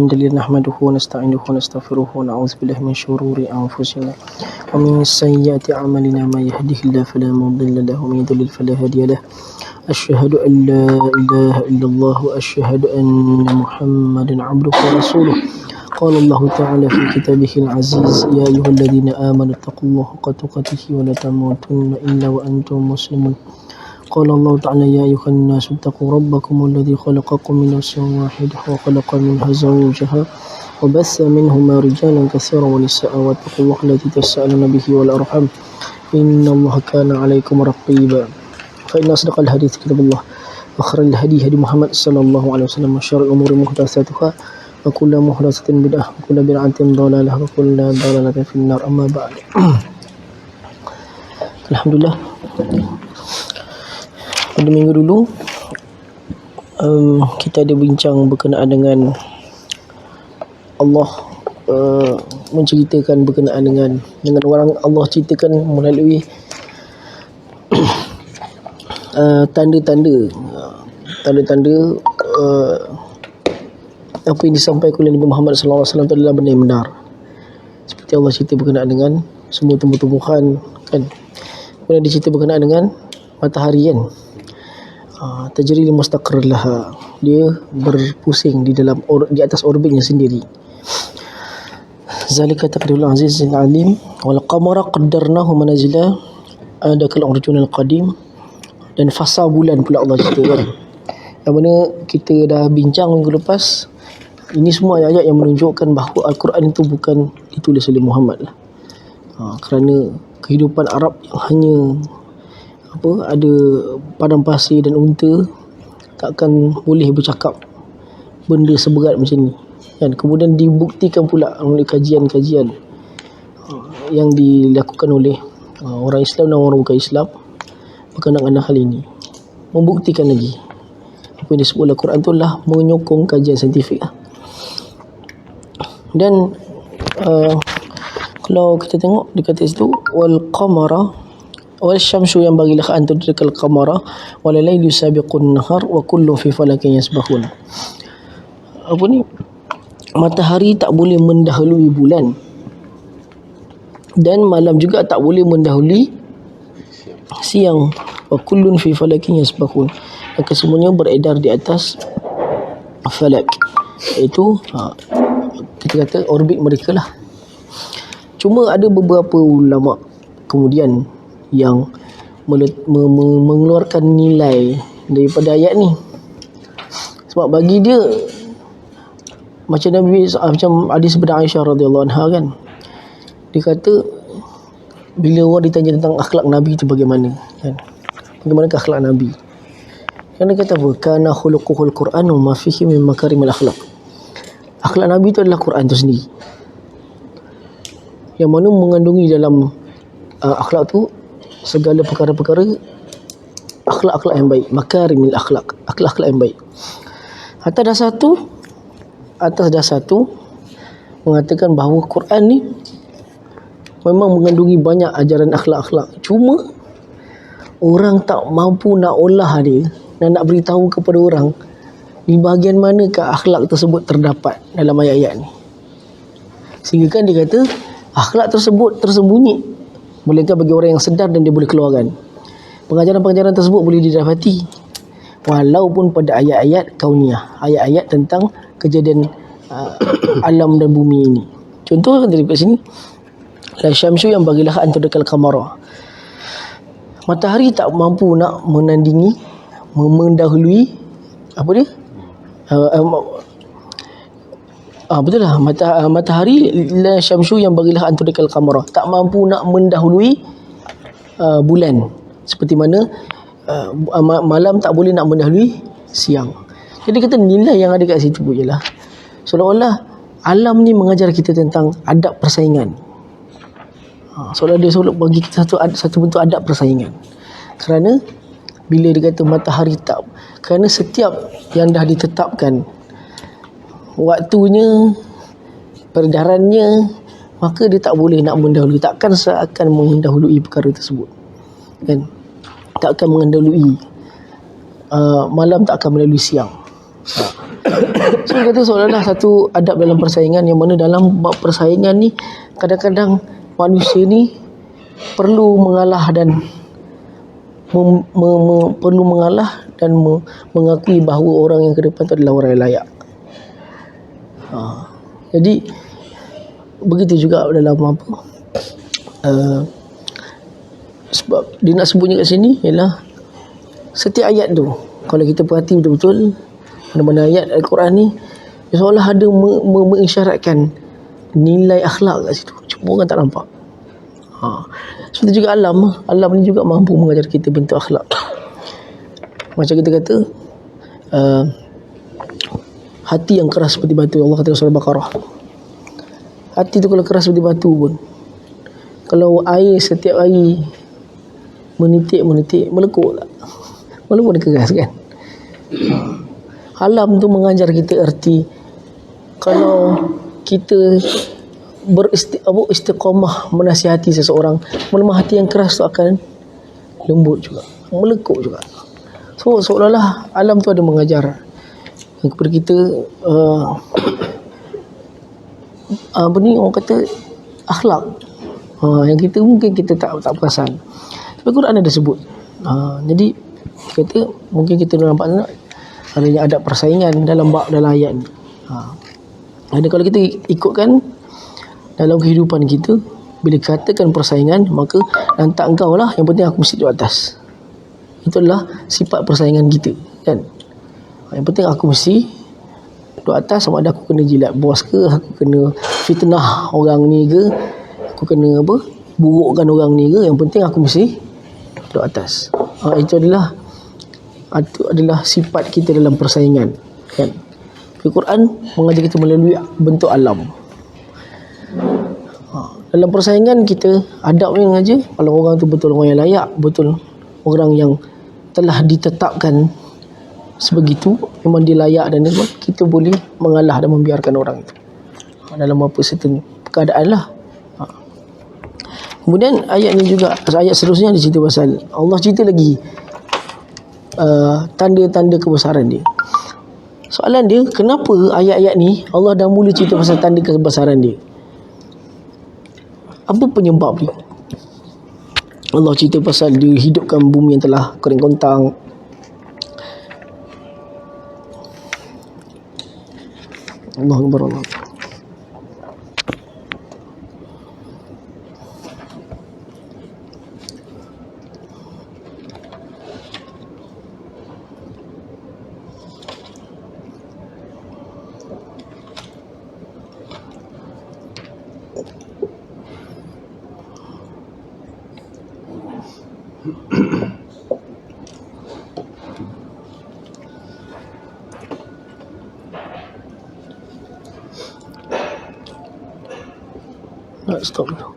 الحمد لله نحمده ونستعينه ونستغفره ونعوذ بالله من شرور أنفسنا ومن سيئات أعمالنا ما يهده الله فلا مضل له ومن يضلل فلا هادي له أشهد أن لا إله إلا الله وأشهد أن محمدا عبده ورسوله قال الله تعالى في كتابه العزيز يا أيها الذين آمنوا اتقوا الله حق تقاته ولا تموتن إلا وأنتم مسلمون قال الله تعالى يا أيها الناس اتقوا ربكم الذي خلقكم من نفس واحدة وخلق منها زوجها وبث منهما رجالا كثيرا ونساء واتقوا الله الذي تسألون به والأرحام إن الله كان عليكم رقيبا فإن أصدق الحديث كتاب الله وخير الهدي هدي محمد صلى الله عليه وسلم وشر الأمور محدثاتها وكل محدثة بدعة وكل بدعة ضلالة وكل ضلالة في النار أما بعد. Alhamdulillah, pada minggu dulu kita ada bincang berkenaan dengan Allah, menceritakan berkenaan dengan orang Allah ceritakan melalui tanda-tanda apa yang disampaikan oleh Nabi Muhammad SAW itu adalah benda yang benar. Seperti Allah cerita berkenaan dengan semua tumbuh-tumbuhan, kan. Kemudian dia cerita berkenaan dengan matahari, kan. Tajri li mustaqarr laha, dia berpusing di atas orbitnya sendiri. Zalika taqdirul azizil alim wal qamara qaddarnahu manazila adakal urjunil qadim. Dan fasa bulan pula Allah cerita, kan. Yang mana kita dah bincang minggu lepas, ini semua ayat-ayat yang menunjukkan bahawa Al-Quran itu bukan ditulis oleh Muhammad lah. Kerana kehidupan Arab yang hanya ada padang pasir dan unta takkan boleh bercakap benda seberat macam ni, kan. Kemudian dibuktikan pula oleh kajian-kajian yang dilakukan oleh orang Islam dan orang bukan Islam berkenaan dengan hal ini, membuktikan lagi apa yang disebut oleh Al-Quran tu lah menyokong kajian saintifik lah. Dan kalau kita tengok di kata situ wal qamara wal syamsu yang bagilah an tudrikal qamara wal layli sabiqun nahar wa kullu fi falakin yasbahun. Apa ni, matahari tak boleh mendahului bulan dan malam juga tak boleh mendahului siang. Wa kullun fi falakin yasbahun, dan kesemuanya beredar di atas falak, iaitu kita kata orbit mereka lah. Cuma ada beberapa ulama kemudian yang mengeluarkan nilai daripada ayat ni, sebab bagi dia macam hadis daripada Aisyah radhiyallahu anha, kan. Dia kata bila orang ditanya tentang akhlak Nabi itu bagaimana, kan, bagaimanakah akhlak Nabi, kan dia kata apa, kana khuluquhul Qur'anu ma fihi min makarimil akhlaq. Akhlak Nabi itu adalah Quran itu sendiri, yang mana mengandungi dalam akhlak tu segala perkara-perkara akhlak-akhlak yang baik, makarimil akhlak, akhlak-akhlak yang baik. Atas dasar tu mengatakan bahawa Quran ni memang mengandungi banyak ajaran akhlak-akhlak, cuma orang tak mampu nak olah dia dan nak beritahu kepada orang di bahagian manakah akhlak tersebut terdapat dalam ayat-ayat ni. Sehingga kan dia kata akhlak tersebut tersembunyi, melainkan bagi orang yang sedar dan dia boleh keluarkan. Pengajaran-pengajaran tersebut boleh didapati walaupun pada ayat-ayat kauniyah, ayat-ayat tentang kejadian alam dan bumi ini. Contoh dari sini, la syamsu yang bagilah antudakal qamara, matahari tak mampu nak menandingi, mendahului apa dia, betul lah, matahari la syamsu yang bagilah antudakal qamara, tak mampu nak mendahului bulan, seperti mana malam tak boleh nak mendahului siang. Jadi kata nilai yang ada kat situ pun ialah seolah-olah alam ni mengajar kita tentang adab persaingan. Seolah dia bagi kita satu bentuk adab persaingan. Kerana bila dia kata matahari tak, kerana setiap yang dah ditetapkan waktunya, peredarannya, maka dia tak boleh nak mendahului, takkan seakan mendahului perkara tersebut, kan. Tak akan mendahului malam, tak akan melalui siang. So kata seolah-olah satu adab dalam persaingan, yang mana dalam bab persaingan ni kadang-kadang manusia ni perlu mengalah dan perlu mengalah dan mengakui bahawa orang yang ke depan tu adalah orang yang layak. Jadi begitu juga dalam apa, sebab dia nak sebutnya kat sini ialah setiap ayat tu, kalau kita perhati betul-betul mana-mana ayat Al-Quran ni, seolah ada mengisyaratkan nilai akhlak kat situ, cuma orang tak nampak. Seperti juga alam ni juga mampu mengajar kita bentuk akhlak. Macam kita kata hati yang keras seperti batu, Allah kata surah Baqarah, hati tu kalau keras seperti batu pun, kalau setiap air menitik melekuk tak? Walaupun dia keras kan. Alam tu mengajar kita erti kalau kita istiqamah menasihati seseorang, melemah hati yang keras tu akan lembut juga, melekuk juga. So seolah-olah alam tu ada mengajar kepada kita apa ni orang kata akhlak, yang kita mungkin kita tak perasan. Tapi Quran ada sebut. Jadi kata mungkin kita dah nampak adanya adab persaingan dalam ayat ni. Jadi kalau kita ikutkan dalam kehidupan kita, bila katakan persaingan, maka lantak engkau lah, yang penting aku mesti duduk atas. Itulah sifat persaingan kita kan. Yang penting aku mesti duduk atas, sama ada aku kena jilat bos ke, aku kena fitnah orang ni ke, aku kena burukkan orang ni ke, yang penting aku mesti duduk atas. Itu adalah sifat kita dalam persaingan kan. Al-Quran mengajar kita melalui bentuk alam. Dalam persaingan kita adab ni mengajar kalau orang tu betul orang yang layak, betul orang yang telah ditetapkan sebegitu, memang dia layak, dan kita boleh mengalah dan membiarkan orang itu dalam apa certain keadaan lah. Kemudian ayat ni juga, ayat seterusnya dia cerita pasal, Allah cerita lagi tanda-tanda kebesaran dia. Soalan dia, kenapa ayat-ayat ni Allah dah mula cerita pasal tanda kebesaran dia? Apa penyebab dia? Allah cerita pasal dia hidupkan bumi yang telah kering kontang. Allahu Akbar, Allah. Stop dulu.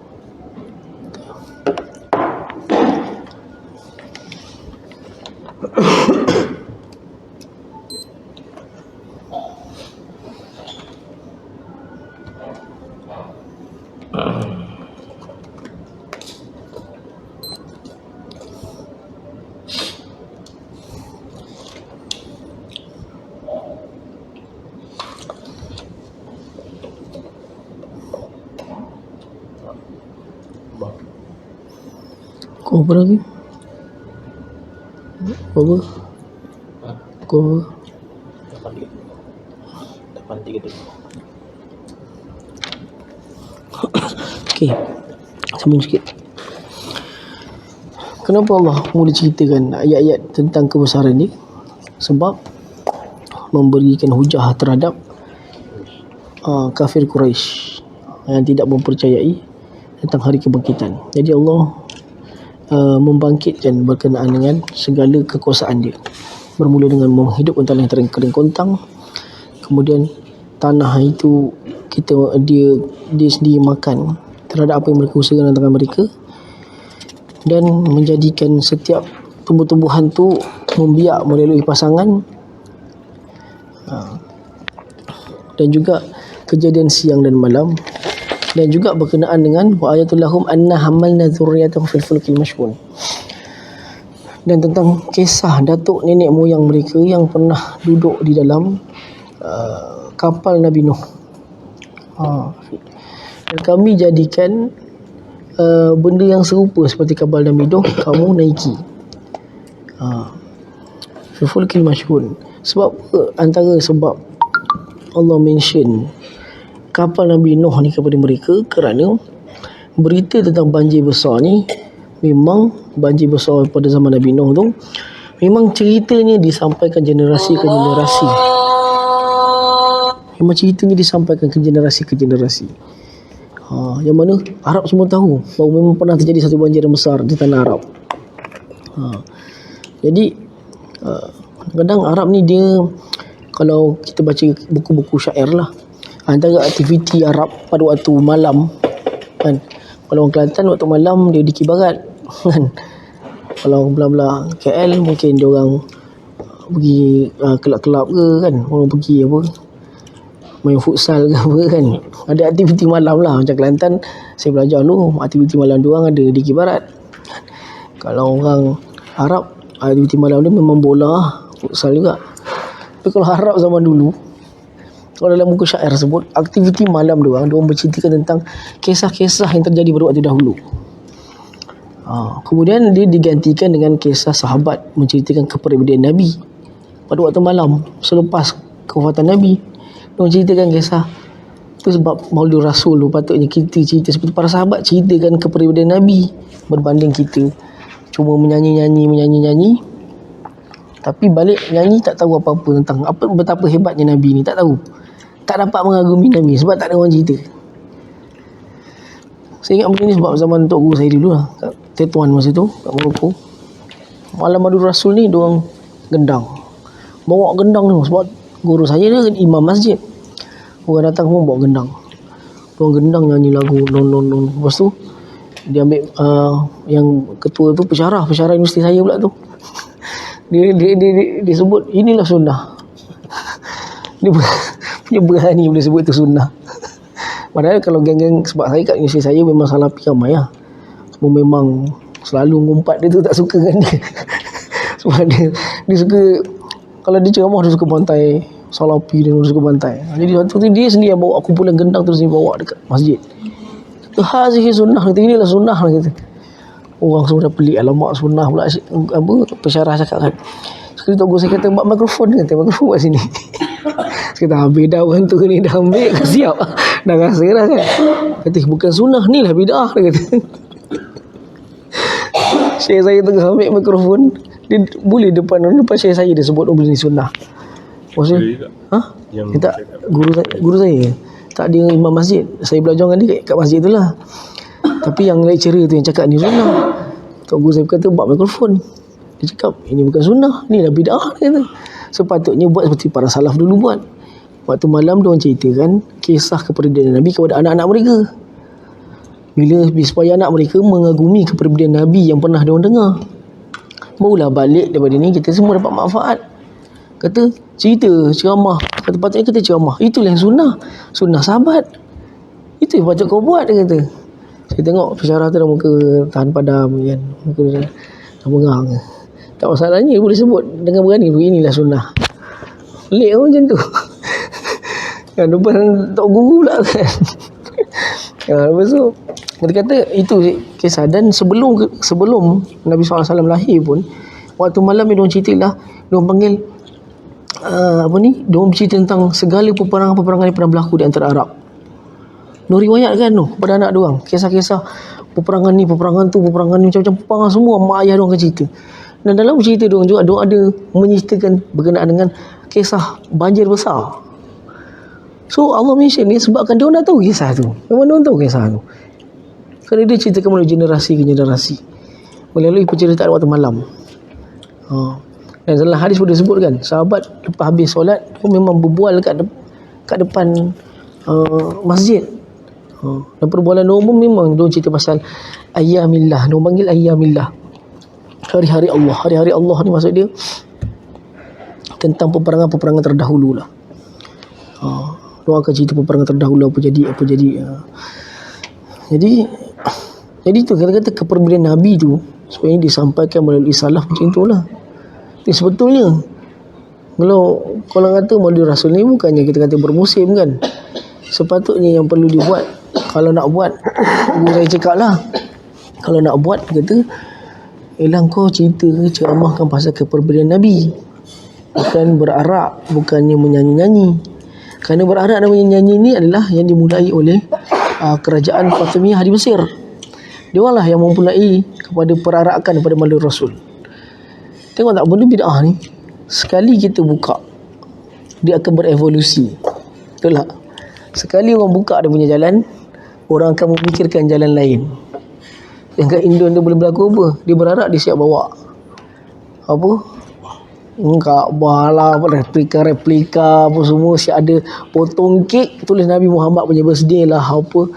Kau apa lagi? Apa? Kau Dapat 3 tu. Okey, sambung sikit. Kenapa Allah mula ceritakan ayat-ayat tentang kebesaran ni? Sebab memberikan hujah terhadap kafir Quraisy yang tidak mempercayai tentang hari kebangkitan. Jadi Allah membangkitkan berkenaan dengan segala kekuasaan dia, bermula dengan menghidupkan tanah yang kering kontang, kemudian tanah itu dia sendiri makan terhadap apa yang mereka usahakan antara mereka, dan menjadikan setiap tumbuh-tumbuhan tu membiak melalui pasangan, dan juga kejadian siang dan malam, dan juga berkenaan dengan wa ayatul lahum anna hamalna dzurriyyatahum fil fulkil mashhun, dan tentang kisah datuk nenek moyang mereka yang pernah duduk di dalam kapal Nabi Nuh. Dan kami jadikan benda yang serupa seperti kapal Nabi Nuh kamu naiki. Fulkil mashhun. Sebab antara sebab Allah mention kapal Nabi Nuh ni kepada mereka kerana berita tentang banjir besar ni, memang banjir besar pada zaman Nabi Nuh tu memang ceritanya disampaikan generasi ke generasi. Memang ceritanya disampaikan ke generasi ke generasi. Yang mana Arab semua tahu bahawa memang pernah terjadi satu banjir yang besar di tanah Arab. Jadi kadang Arab ni dia, kalau kita baca buku-buku syair lah, antara aktiviti Arab pada waktu malam kan, kalau orang Kelantan waktu malam dia di Kibarat kan, kalau belah-belah KL mungkin dia orang pergi kelab-kelab ke kan, orang pergi apa, main futsal ke apa kan, ada aktiviti malam lah. Macam Kelantan saya belajar dulu, aktiviti malam dia orang ada di Kibarat. Kalau orang Arab aktiviti malam dia memang bola, futsal juga. Tapi kalau Arab zaman dulu, kalau dalam buku syair sebut, aktiviti malam dia orang berceritakan tentang kisah-kisah yang terjadi pada waktu dahulu. Kemudian dia digantikan dengan kisah sahabat menceritakan kepribadian Nabi pada waktu malam selepas kewafatan Nabi. Dia menceritakan kisah tu. Sebab Maulid Rasul tu patutnya kita cerita seperti para sahabat ceritakan kepribadian Nabi, berbanding kita cuma menyanyi, tapi balik nyanyi tak tahu apa-apa tentang apa, betapa hebatnya Nabi ni, tak tahu. Tak dapat mengagumi Nabi sebab tak ada orang cerita. Saya ingat benda ni sebab zaman Tok Guru saya dulu lah, kat Tetuan masa tu, kat Morocco. Malam Maulid Rasul ni diorang gendang, bawa gendang tu. Sebab guru saya dia imam masjid, orang datang semua bawa gendang. Diorang gendang nyanyi lagu non. Lepas tu dia ambil yang ketua tu pensyarah universiti saya pula tu. Dia sebut inilah sunnah. Dia punya berani boleh sebut tu sunnah. Padahal kalau geng-geng, sebab saya kat universiti saya memang Salafi ramai lah. Semua memang selalu ngumpat dia tu, tak suka kan dia. Sebab dia suka, kalau dia ceramah dia suka bantai Salafi, dia suka bantai. Jadi waktu tu dia sendiri yang bawa kumpulan gendang terus dia bawa dekat masjid. Hazihi sunnah, kata inilah sunnah lah kata. Orang semua dah pelik, alamak sunnah pula apa pensyarah cakap kan. Sekali Tok Guru saya kata, buat mikrofon, kata mikrofon buat sini. Saya kata habis dah orang tu ni, dah ambil siap, dah rasa dah kan. Kata bukan sunnah, ni lah bid'ah, dia kata. Syekh saya tengah ambil mikrofon, dia boleh depan syekh saya dia sebut benda ni sunnah. Maksudnya tak, guru saya tak, dia imam masjid. Saya belajar dengan dia kat masjid tu lah. Tapi yang lecturer tu yang cakap ni sunnah. Tok Guru saya kata buat mikrofon, dia cakap ini bukan sunnah, ni dah bid'ah, dia kata. Sepatutnya buat seperti para salaf dulu buat. Waktu malam diorang ceritakan kisah kepribadian Nabi kepada anak-anak mereka, supaya anak mereka mengagumi kepribadian Nabi yang pernah diorang dengar. Barulah balik daripada ni kita semua dapat manfaat. Kata cerita, ceramah, kata patutnya kita ceramah, itulah yang sunnah sahabat, itu yang patut kau buat, dia kata. Saya tengok pensyarah tu dah muka tahan padam kan, muka dah mengang. Tak masalahnya boleh sebut dengan berani, inilah sunnah. Pelik macam tu. Kan depan Tok Guru pula kan. Lepas tu dia kata itu kisah. Dan sebelum Nabi SAW lahir pun, waktu malam ni diorang cerita lah, diorang panggil diorang bercerita tentang segala peperangan-peperangan yang pernah berlaku di antara Arab. Diorang riwayatkan tu pada anak diorang, kisah-kisah peperangan ni, peperangan tu, peperangan ni, macam-macam peperangan semua. Mak ayah diorang akan cerita. Dan dalam cerita diorang juga, diorang ada menceritakan berkenaan dengan kisah banjir besar. So Allah mention ni sebabkan diorang dah tahu kisah tu. Memang diorang tahu kisah tu, kerana dia ceritakan melalui generasi ke generasi, melalui penceritaan waktu malam. Dan dalam hadis pun disebutkan, sahabat lepas habis solat memang berbual kat depan masjid. Dan perbualan umum memang diorang cerita pasal ayyamillah. Diorang panggil ayyamillah, hari-hari Allah. Hari-hari Allah ni maksud dia tentang peperangan-peperangan terdahulu lah. Diorang akan cerita peperangan terdahulu, apa jadi. Jadi tu kata-kata kepribadian Nabi tu sebenarnya disampaikan melalui salaf macam itulah. Jadi sebetulnya Kalau kata Maulid Rasul ni bukannya kita kata bermusim kan. Sepatutnya yang perlu dibuat, kalau nak buat, guru saya cakap lah, kalau nak buat, kata elang kau cerita ceramahkan pasal kepribadian Nabi, bukan berarak, bukannya menyanyi-nyanyi. Kerana berarak dan menyanyi ni adalah yang dimulai oleh kerajaan Fatimiyah di Mesir. Dia lah yang memulai kepada perarakan kepada Maulid Rasul. Tengok tak benda bid'ah ni, sekali kita buka, dia akan berevolusi. Betul tak? Sekali orang buka dia punya jalan, orang akan memikirkan jalan lain. Yang kat Indon tu boleh berlaku apa? Dia berharap dia siap bawa apa? Kaabah lah, replika apa semua, siap ada potong kek tulis Nabi Muhammad punya birthday lah apa.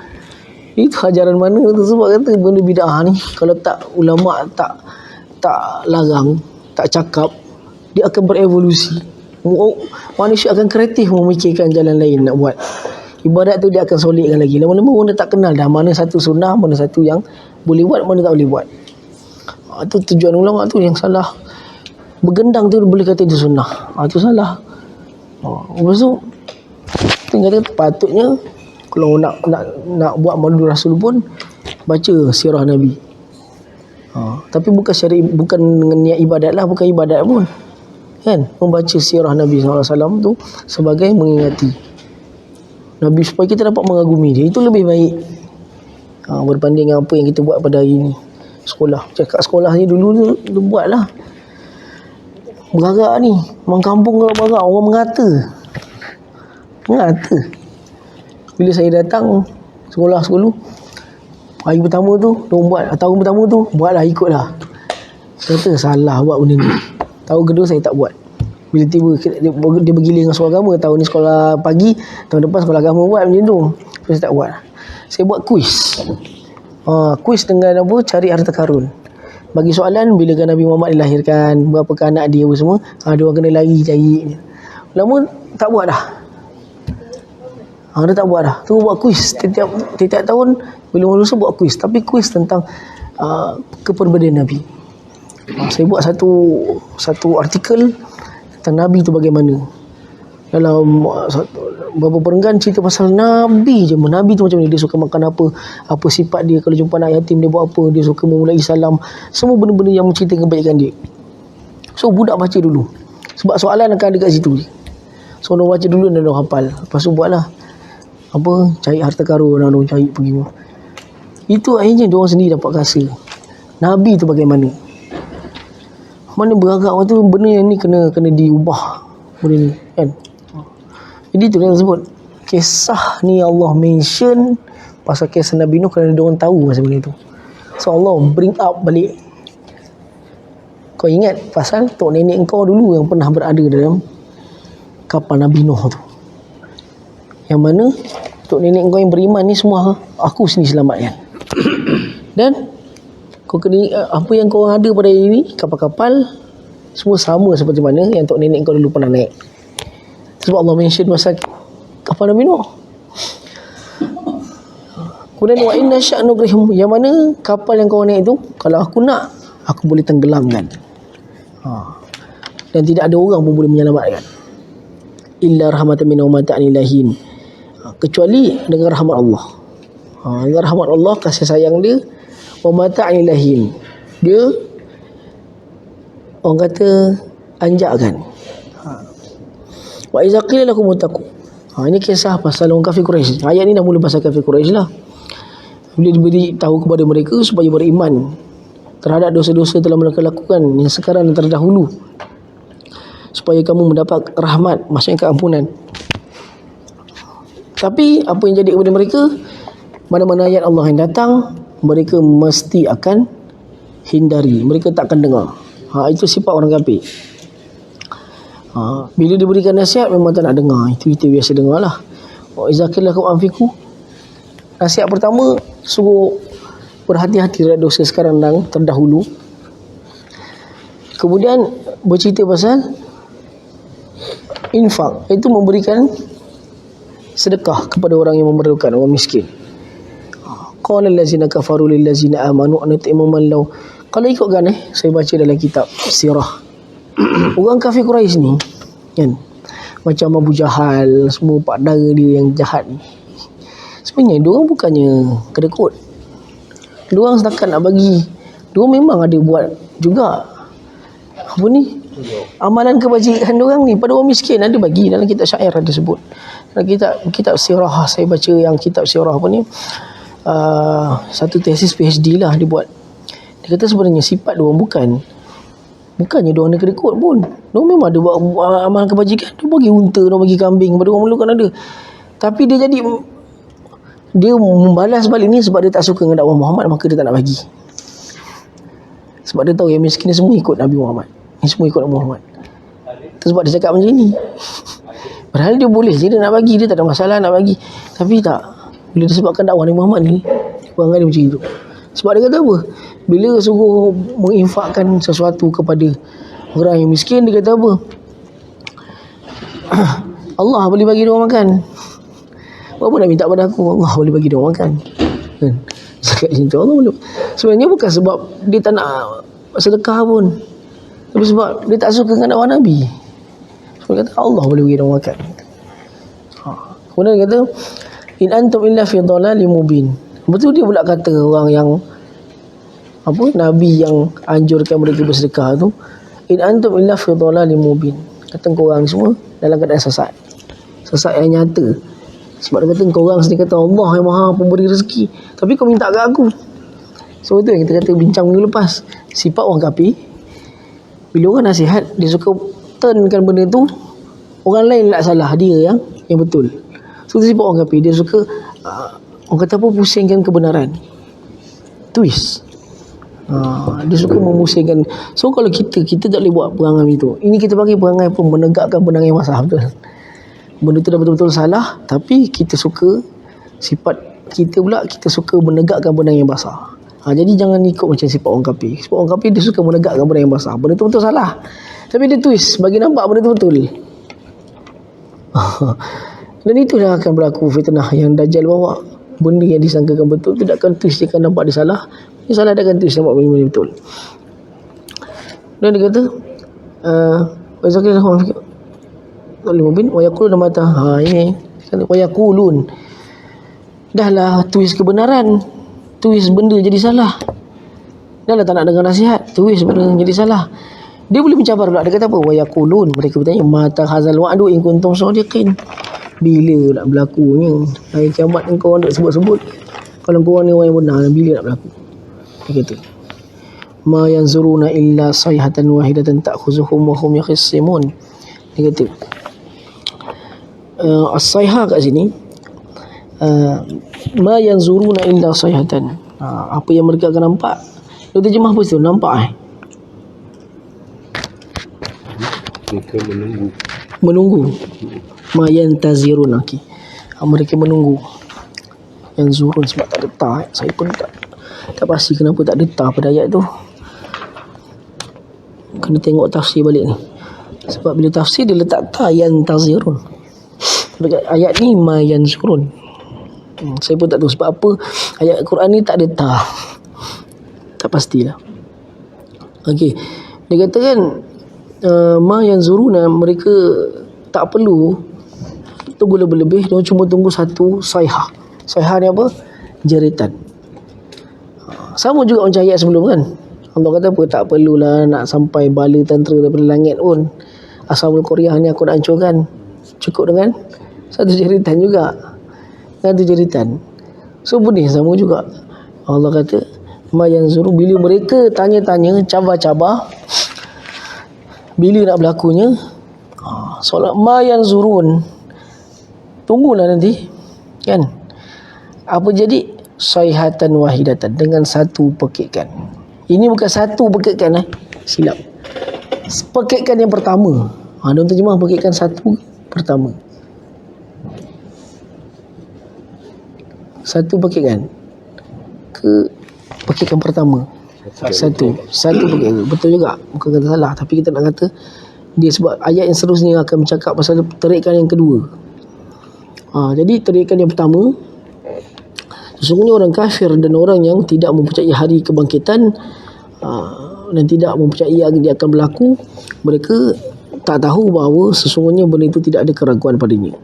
Itu ajaran mana tu? Sebab kata benda bid'ah ni kalau tak ulama tak larang, tak cakap, dia akan berevolusi. Manusia akan kreatif memikirkan jalan lain nak buat. Ibadat tu dia akan solidkan lagi. Lama-lama orang dah tak kenal dah mana satu sunnah, mana satu yang boleh buat, mana tak boleh buat. Itu tujuan ulama tu yang salah. Bergendang tu boleh kata itu sunnah. Itu salah. Lepas tu kata patutnya kalau nak buat Maulid Rasul pun baca sirah Nabi. Tapi bukan bukan dengan niat ibadat lah, bukan ibadat pun. Kan? Membaca sirah Nabi SAW tu sebagai mengingati Nabi supaya kita dapat mengagumi dia. Itu lebih baik berbanding dengan apa yang kita buat pada hari ni. Sekolah, cakap sekolah ni dulu tu buat lah. Beragak ni, orang kampung kalau beragak, orang mengata. Bila saya datang sekolah hari pertama tu, diorang buat, tahun pertama tu, buatlah, ikutlah. Kata salah buat benda ni. Tahun kedua saya tak buat. Bila tiba dia bergilir dengan sekolah agama, tahun ni sekolah pagi, tahun depan sekolah agama buat macam tu. Saya tak buat. Saya buat kuis. Kuis dengan apa? Cari harta karun. Bagi soalan, bila kan Nabi Muhammad dilahirkan, berapakah anak dia apa semua, dia orang kena lari cari. Lama tak buat dah. Dia tak buat dah. Terus buat kuis tiap tahun bila manusia buat kuis, tapi kuis tentang kepribadian Nabi. Saya buat satu artikel tentang Nabi tu bagaimana. Dalam beberapa perenggan cerita pasal Nabi je. Nabi tu macam ni, dia suka makan apa sifat dia, kalau jumpa anak yatim dia buat apa, dia suka memulai salam, semua benda-benda yang menceritakan kebaikan dia. So budak baca dulu, sebab soalan akan ada kat situ. So orang baca dulu dan orang hafal. Lepas tu buatlah apa, cari harta karun, orang cari pergi. Itu akhirnya dia orang sendiri dapat rasa Nabi tu bagaimana. Mana beragak waktu benda yang ni kena diubah benda ni kan. Jadi tu yang sebut kisah ni Allah mention pasal kisah Nabi Nuh kerana dia orang tahu pasal benda tu. So Allah bring up balik. Kau ingat pasal tok nenek kau dulu yang pernah berada dalam kapal Nabi Nuh tu, yang mana tok nenek kau yang beriman ni semua aku sendiri selamatkan. Dan kau kena, apa yang kau ada pada hari ni, kapal-kapal semua sama seperti mana yang tok nenek kau dulu pernah naik. Sebab Allah mention pasal kapal Nabi Nuh. Kemudian wa inna sya'nu grihum, yang mana kapal yang kau naik tu, kalau aku nak, aku boleh tenggelamkan. Dan tidak ada orang pun boleh menyelamatkan. Illa rahmatan minna wa mata'an ilahin, kecuali dengan rahmat Allah. Dengan rahmat Allah, kasih sayang dia, wa mata'an ilahin, dia orang kata anjakkan. Wa iza qila lakum muttaqu, ini kisah pasal orang kafir Quraisy. Ayat ni dah mula pasal kafir Quraisy lah. Bila diberi tahu kepada mereka supaya beriman terhadap dosa-dosa telah mereka lakukan yang sekarang dan terdahulu, supaya kamu mendapat rahmat, maksudnya keampunan. Tapi apa yang jadi kepada mereka, mana-mana ayat Allah yang datang, mereka mesti akan hindari, mereka tak akan dengar. Itu sifat orang kafir. Bila diberikan nasihat memang tak nak dengar. Itu kita biasa dengar lah. Wa iza qila lakum anfiqu, nasihat pertama suruh berhati-hati terhadap dosa sekarang dan terdahulu. Kemudian bercerita pasal infak, itu memberikan sedekah kepada orang yang memerlukan, orang miskin. Qala allazina kafaru lil ladzina amanu an yut'imu man law. Kalau ikutkan saya baca dalam kitab sirah, orang kafir Quraisy ni kan. Macam Abu Jahal, semua pak dara dia yang jahat ni, sebenarnya diorang bukannya kedekut. Diorang setakat nak bagi, diorang memang ada buat juga apa ni, amalan kebajikan diorang ni pada orang miskin, ada bagi. Dalam kitab syair ada sebut, dalam kitab sirah, saya baca yang kitab sirah apa ni, satu tesis PhD lah dia buat. Dia kata sebenarnya sifat diorang bukannya diorang ada kedekut pun. Diorang memang ada buat amalan kebajikan. Dia bagi unta, dia bagi kambing pada orang Melayu kan ada. Tapi dia membalas balik ni sebab dia tak suka dengan dakwah Muhammad, maka dia tak nak bagi. Sebab dia tahu yang miskin ni semua ikut Nabi Muhammad, ni semua ikut Nabi Muhammad. Itu sebab dia cakap macam ni. Padahal dia boleh je dia nak bagi, dia tak ada masalah nak bagi. Tapi tak, bila disebabkan dakwah Nabi Muhammad ni, perangai dia macam itu. Sebab dia kata apa? Bila suruh menginfakkan sesuatu kepada orang yang miskin, dia kata apa? Allah boleh bagi dia orang makan. Apa nak minta pada aku? Allah boleh bagi dia orang makan. Kan? Cakap macam tu, Allah boleh. Sebenarnya bukan sebab dia tak nak sedekah pun, tapi sebab dia tak suka dengan dakwah Nabi. Sebab dia kata Allah boleh bagi dia orang makan. Kemudian dia kata, in antum illa fi dhalalim mubin. Betul dia pula kata orang yang apa, Nabi yang anjurkan mereka bersedekah tu, in antum illa fi dhalalim mubin. Kata korang semua dalam keadaan sesat yang nyata. Sebab dia kata korang sendiri kata Allah yang maha pemberi rezeki, tapi kau minta kat aku. So itu yang kita kata bincang minggu lepas. Sifat orang kafir, bila orang nasihat, dia suka turnkan benda tu orang lain nak salah, dia yang betul. So itu sifat orang kafir. Dia suka orang kata apa, pusingkan kebenaran, twist. Dia suka memusingkan. So kalau kita tak boleh buat perangai itu. Ini kita bagi perangai pun menegakkan benang yang basah, betul. Benda tu dah betul-betul salah, tapi kita suka, sifat kita pula, kita suka menegakkan benang yang basah. Jadi jangan ikut macam sifat orang kafir. Sifat orang kafir dia suka menegakkan benang yang basah. Benda tu betul salah, tapi dia twist bagi nampak benda tu betul. Dan itu dah akan berlaku fitnah yang Dajjal bawa. Benda yang disangkakan betul tidak akan twist, dia akan nampak dia salah. Dia salah, dia akan twist nampak benda betul. Dan dia kata wa zakirahum fi al-mubin wa yaqulun mata. Ini kan wa yaqulun. Dahlah twist kebenaran, twist benda jadi salah. Dahlah tak nak dengar nasihat, twist benda jadi salah. Dia boleh mencabar pula. Dia kata apa? Wa yaqulun. Mereka bertanya, mata hazal wa'du in kuntum shadiqin. Bila nak berlakunya hari kiamat ni, kau nak sebut-sebut? Kalau kau ni orang yang benar, bila nak berlaku? Dia kata, ma yanzuruna illa sayhatan wahidatan ta'khuzuhum wa hum yakhisimun. Dia kata as-sayha kat sini, ma yanzuruna illa sayhatan, apa yang mereka akan nampak. Dia terjemah apa tu? Nampak mereka menunggu. Ma yantazirun. Mereka menunggu. Yang zurun sebab tak ada ta. Saya pun tak pasti kenapa tak ada ta pada ayat tu. Kena tengok tafsir balik ni. Sebab bila tafsir dia letak ta yantazirun. Dekat ayat ni ma yanzurun. Saya pun tak tahu sebab apa ayat Quran ni tak ada ta. Tak pastilah. Okey. Dia kata kan ma yanzuruna, mereka tak perlu tunggu lebih-lebih, dia cuma tunggu satu sayha. Sayha ni apa? Jeritan. Sama juga macam ayat sebelum kan. Allah kata apa, tak perlulah nak sampai bala tentera daripada langit pun. Ashabul Qaryah ni aku nak hancurkan. Cukup dengan satu jeritan juga. Satu jeritan. So benda sama juga. Allah kata ma yanzuru, bila mereka tanya-tanya, cabar-cabar, bila nak berlakunya, solat ma yanzurun, tunggulah nanti kan. Apa jadi? Sayhatan wahidatan, dengan satu pekikan. Ini bukan satu pekikan, silap. Pekikan yang pertama. Dia terjemah pekikan satu pertama. Satu pekikan ke pekikan pertama. Satu pekikan. Betul juga, bukan kata salah, tapi kita nak kata dia sebab ayat yang seterusnya akan bercakap pasal terikan yang kedua. Jadi terikan yang pertama, sesungguhnya orang kafir dan orang yang tidak mempercayai hari kebangkitan dan tidak mempercayai dia akan berlaku, mereka tak tahu bahawa sesungguhnya benda itu tidak ada keraguan padanya.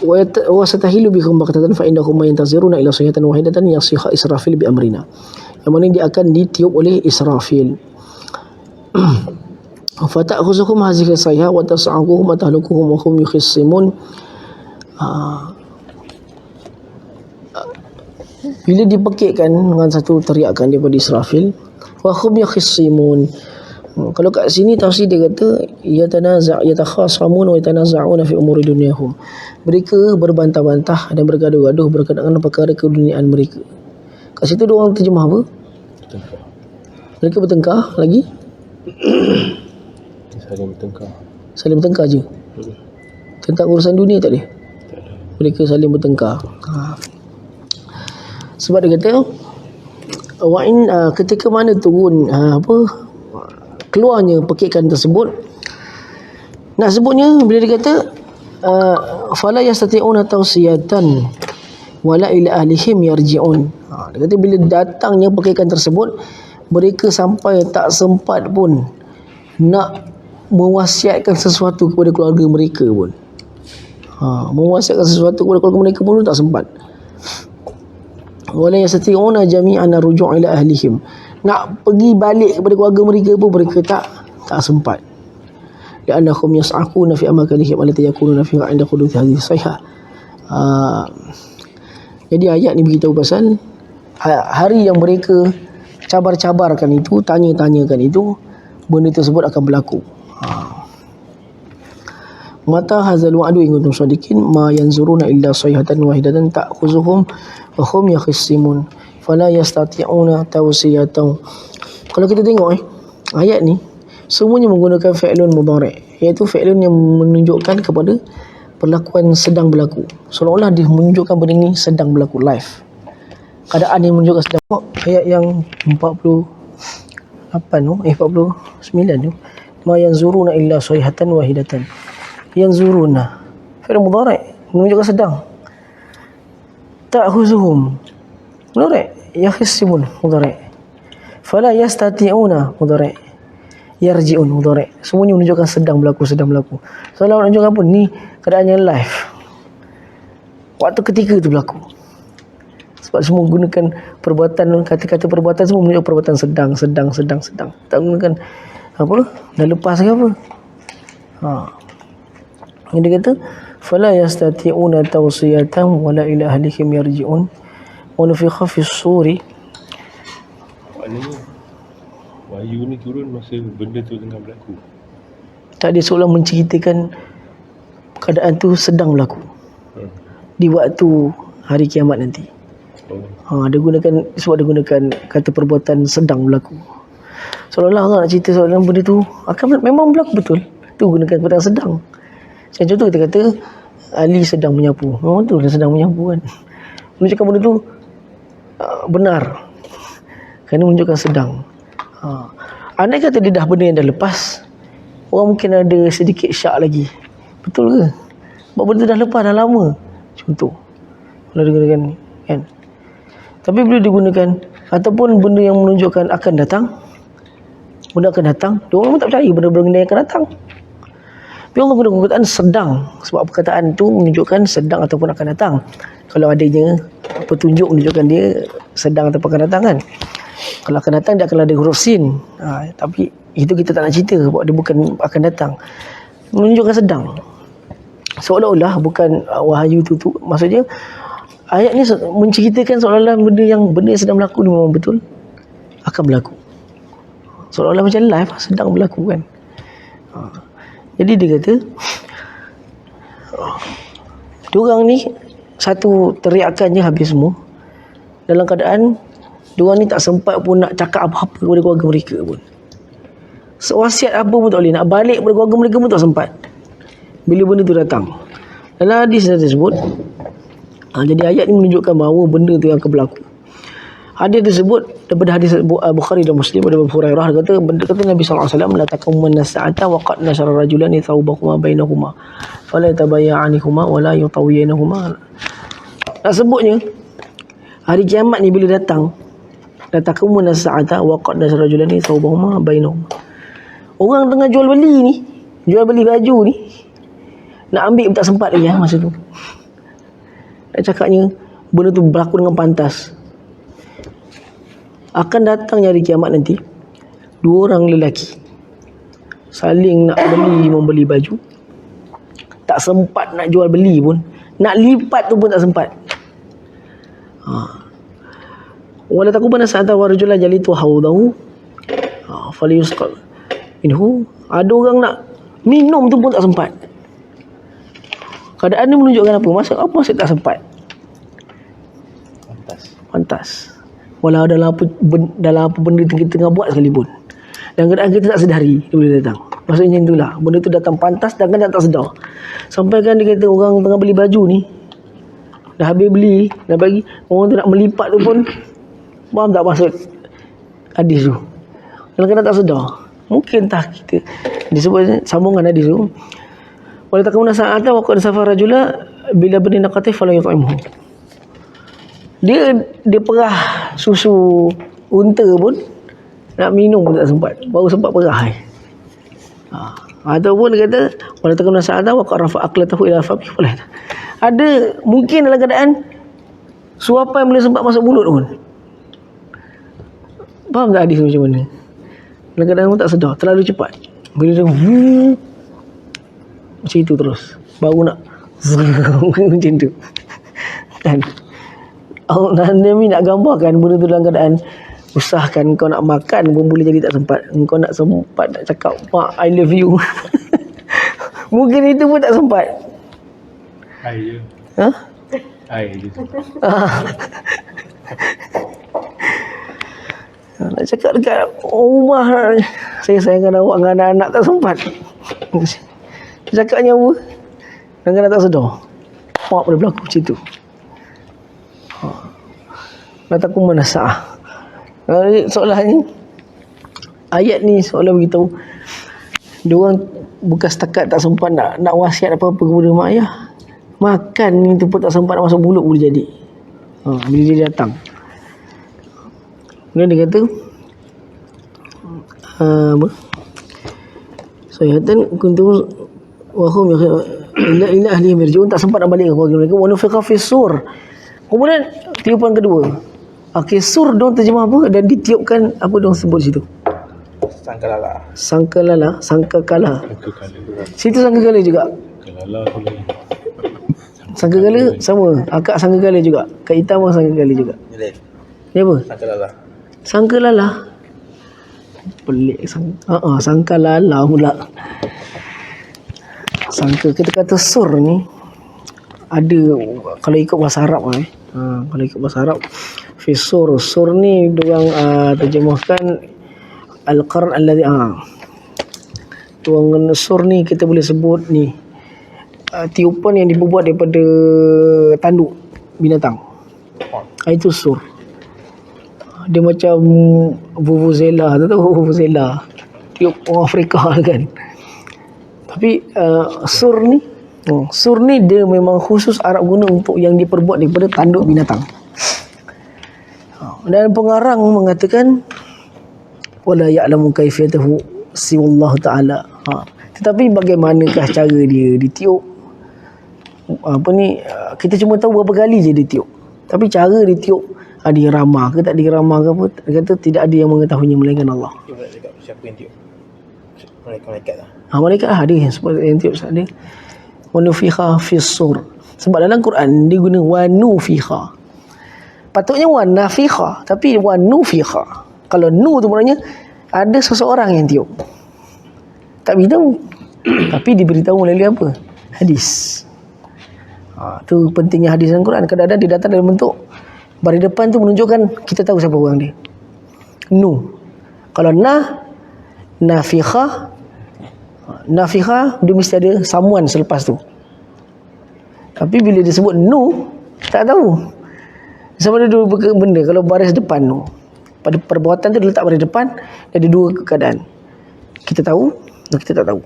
Wa satahilu bikum baqtatan fa innakum yantaziruna ila sayhatan wahidatan yasiha Israfil bi amrina. Yang mana dia akan ditiup oleh Israfil. Fa ta'khuzukum hadhihi sayha wa tas'aquhum wa tahlukuhum wa hum yukhisimun. Bila dipekikkan dengan satu teriakan daripada Israfil, wa hum yukhisimun. Kalau kat sini tafsir dia kata yatakhasamun wa yatanaza'una fi umuri dunyahum. Mereka berbantah-bantah dan bergaduh-gaduh berkaitan dengan perkara keduniaan mereka. Kat situ dia orang terjemah apa? Mereka bertengkar lagi? Saling bertengkar je. Tentang urusan dunia tak ada? Mereka saling bertengkar. Sebab dia kata ketika mana turun keluarnya pekikan tersebut, nak sebutnya bila dia kata fala yastati'una tawsiyatan wala ila ahlihim yarji'un. Dia kata bila datangnya pekikan tersebut, mereka sampai tak sempat pun nak mewasiatkan sesuatu kepada keluarga mereka pun. Mewasiatkan sesuatu kepada keluarga mereka pun tak sempat. Wala yastati'una jami'an ruju' ila ahlihim. Nak pergi balik kepada keluarga mereka pun mereka tak sempat. Li'annahum yas'aquna fi amakanihim allati yakununa fiha 'inda huduthi hadhihi sayhah. Jadi ayat ni beritahu pasal hari yang mereka cabar-cabarkan itu, tanya-tanyakan itu, benda tersebut akan berlaku. Mata hazal wa'du in kuntum shadiqin ma yanzuruna illa sayhatan wahidatan ta'khuzuhum wa hum yakhisimun fala yastati'una tawsiyatan. Kalau kita tengok ayat ni semuanya menggunakan fi'lun mudhari', iaitu fi'lun yang menunjukkan kepada perlakuan sedang berlaku. Seolah-olah dia menunjukkan benda ni sedang berlaku live. Keadaan yang menunjukkan sedang. Ayat yang 48 tu 49 tu, ma yanzuruna illa sayhatan wahidatan. Yanzuruna fi'l mudhari' menunjukkan sedang. Ta'khuzuhum mudhari', yakhisimun mudhari', fala yastati'una mudhari', yarji'un mudhari'. Semuanya menunjukkan sedang berlaku. Soalan menunjukkan apa? Ni keadaan yang live. Waktu ketika itu berlaku. Sebab semua gunakan perbuatan, kata-kata perbuatan semua menunjukkan perbuatan sedang. Tak gunakan apa? Dah lepas ke apa? Dia kata fala yastati'una tawsiyatan wala ila ahlihim yarji'un wa nufikha fis suri. Maknanya wahyu ni turun masa benda tu tengah berlaku. Tak, dia seolah menceritakan keadaan tu sedang berlaku di waktu hari kiamat nanti. Dia gunakan kata perbuatan sedang berlaku. Seolah-olah Allah nak cerita soalan benda tu akan memang berlaku betul. Tu gunakan perkataan sedang. Contoh kita kata Ali sedang menyapu. Memang tu dia sedang menyapu kan. Menunjukkan benda tu benar. Kerana menunjukkan sedang. Andai kata dia dah benda yang dah lepas, orang mungkin ada sedikit syak lagi. Betul ke? Sebab benda tu dah lepas, dah lama. Contoh kalau dia gunakan kan. Tapi bila digunakan ataupun benda yang menunjukkan akan datang, benda akan datang, dia orang pun tak percaya benda-benda yang akan datang. Tapi Allah guna perkataan sedang, sebab perkataan tu menunjukkan sedang ataupun akan datang. Kalau adanya petunjuk menunjukkan dia sedang ataupun akan datang kan. Kalau akan datang dia akan ada huruf sin. Tapi itu kita tak nak cerita sebab dia bukan akan datang. Menunjukkan sedang. Seolah-olah bukan wahyu tu. Maksudnya ayat ni menceritakan seolah-olah benda yang sedang berlaku ni memang betul akan berlaku. Seolah-olah macam live sedang berlaku kan. Jadi dia kata diorang ni satu teriakan je habis semua. Dalam keadaan diorang ni tak sempat pun nak cakap apa-apa kepada keluarga mereka pun. Sewasiat apa pun tak boleh. Nak balik kepada keluarga mereka pun tak sempat bila benda tu datang. Dalam hadis tersebut jadi ayat ni menunjukkan bahawa benda tu yang akan berlaku. Hadis tersebut daripada hadis Bukhari dan Muslim daripada Abu Hurairah kata Nabi sallallahu alaihi wasallam la taqumunna sa'ata wa qad nashara rajulani thawbahuma bainahuma fala yatabayyanihuma wa la yutawiyanahuma. Nak sebutnya hari kiamat ni bila datang la taqumunna sa'ata wa qad nashara rajulani thawbahuma bainahuma. Orang tengah jual beli ni, jual beli baju ni, nak ambil pun tak sempat lagi masa tu. Nak cakapnya benda tu berlaku dengan pantas. Akan datangnya hari kiamat nanti, dua orang lelaki saling nak membeli baju, tak sempat nak jual beli pun, nak lipat tu pun tak sempat. Wala taqubanna sa'atan wa rajulan jalitu haudahu falyusqa minhu. Ada orang nak minum tu pun tak sempat. Keadaan ni menunjukkan apa? Masa tak sempat. Pantas. Walau dalam apa benda kita tengah buat sekalipun. Dan keadaan kita tak sedari dia boleh datang. Maksudnya itulah, benda tu datang pantas dan kadang tak sedar. Sampai kan dia kata orang tengah beli baju ni, dah habis beli, dah bagi, orang tu nak melipat tu pun, faham tak maksud hadis tu? Kadang-kadang tak sedar. Mungkin tak kita disebut sambungan hadis tu. Wala takuna sa'atan wa qad safara rajula bila bani naqati fala yut'imhu. Dia perah susu unta pun nak minum pun tak sempat. Baru sempat perah. Ataupun dia kata wala takuna sa'atan wa qad rafa'a aqlatahu ila fami. Ada mungkin dalam keadaan suapan boleh sempat masuk mulut pun. Faham tak hadis macam mana? Kadang-kadang pun tak sedar, terlalu cepat. Bila dia macam itu terus, baru nak macam tu kan. Nabi nak gambarkan benda tu dalam keadaan usahakan kau nak makan pun boleh jadi tak sempat. Kau nak sempat nak cakap mak I love you mungkin itu pun tak sempat. I je. I je. Nak cakap dekat rumah saya sayangkan awak dengan anak-anak tak sempat. Cakapnya apa? Kadang-kadang tak sedar. Mak boleh berlaku macam tu. Natakum manasa'ah. Soalan ni, ayat ni seolah beritahu diorang bukan setakat tak sempat nak wasiat apa-apa kepada mak ayah, makan ni tu pun tak sempat nak masuk mulut boleh jadi. Bila dia datang, kemudian dia kata apa? Sayatan kuntum wa hum ila ahli marjiun, tak sempat nak balik ke keluarga mereka. Wa nufiqa fis sur. Kemudian tiupan kedua. Okey, sur dong terjemah apa? Dan ditiupkan apa dong sebut situ? Sangkalala. Sangkakala. Situ sangkakala juga. Kalala tu lagi. Sangkakala sama. Akak sangkakala juga. Kak Ita pun sangkakala juga. Ni apa? Sangkalala. Pelik sangkalala pula. Sangka kita kata sur ni ada kalau ikut bahasa Arab kalau ikut bahasa Arab fisur sur ni diorang terjemahkan al-qarn alladhi tuang sur ni kita boleh sebut ni tiupan yang dibuat daripada tanduk binatang. Itu sur. Dia macam vuvuzela, tahu vuvuzela, tiup orang Afrika kan. Tapi sur ni dia memang khusus Arab guna untuk yang diperbuat daripada tanduk binatang. Dan pengarang mengatakan wala ya'lamu kaifiyatahu siwallahu ta'ala. Tetapi bagaimanakah cara dia ditiup? Kita cuma tahu berapa kali je ditiup. Tapi cara ditiup diramah ke tak diramah ke apa, dia kata tidak ada yang mengetahuinya melainkan Allah. Siapa yang tiup? Malaikat lah. Malaikat ada yang tiup ada. Wa nufikha fis sur. Sebab dalam Quran dia guna wa nufikha. Patutnya wa nafikha, tapi wa nufikha. Kalau nu tu maknanya ada seseorang yang tiup. Tak beritahu. Tapi diberitahu melalui apa? Hadis. Tu pentingnya hadis dalam Quran. Kadang-kadang dia datang dalam bentuk baris depan tu menunjukkan kita tahu siapa orang dia. Nu. Kalau nafikha dia mesti ada someone selepas tu. Tapi bila dia sebut nu, tak tahu. Sama ada dua benda. Kalau baris depan tu, pada perbuatan tu dia letak baris depan, ada dua keadaan. Kita tahu dan kita tak tahu.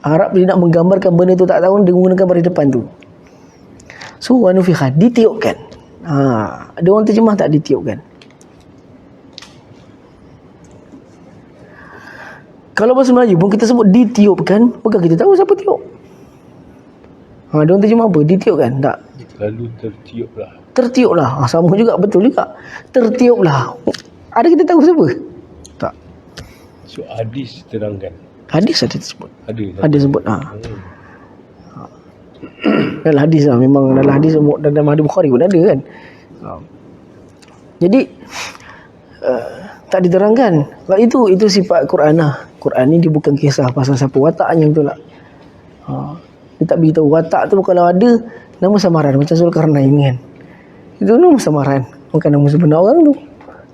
Arab dia nak menggambarkan benda tu tak tahu, dia menggunakan baris depan tu. So wa nufikha, ditiupkan. Ada orang terjemah tak ditiupkan. Kalau bahasa Melayu pun kita sebut ditiupkan, bukan kita tahu siapa tiup. Dia orang terjemah apa? Ditiupkan? Tak. Lalu tertiup lah. Tertiup lah. Sama juga, betul juga. Tertiup lah. Ada kita tahu siapa? Tak. So hadis terangkan. Hadis ada disebut. Ada Sebut. Hmm. Dalam hadis lah. Memang dalam hadis, dalam hadis Bukhari pun ada kan. Jadi tak diterangkan. Kalau itu sifat Quran lah. Quran ni dia bukan kisah pasal siapa wataknya, betul tak? Dia tak beritahu watak tu kalau ada nama samaran macam Zulkarnain kan. Itu nama samaran, bukan nama sebenar orang tu.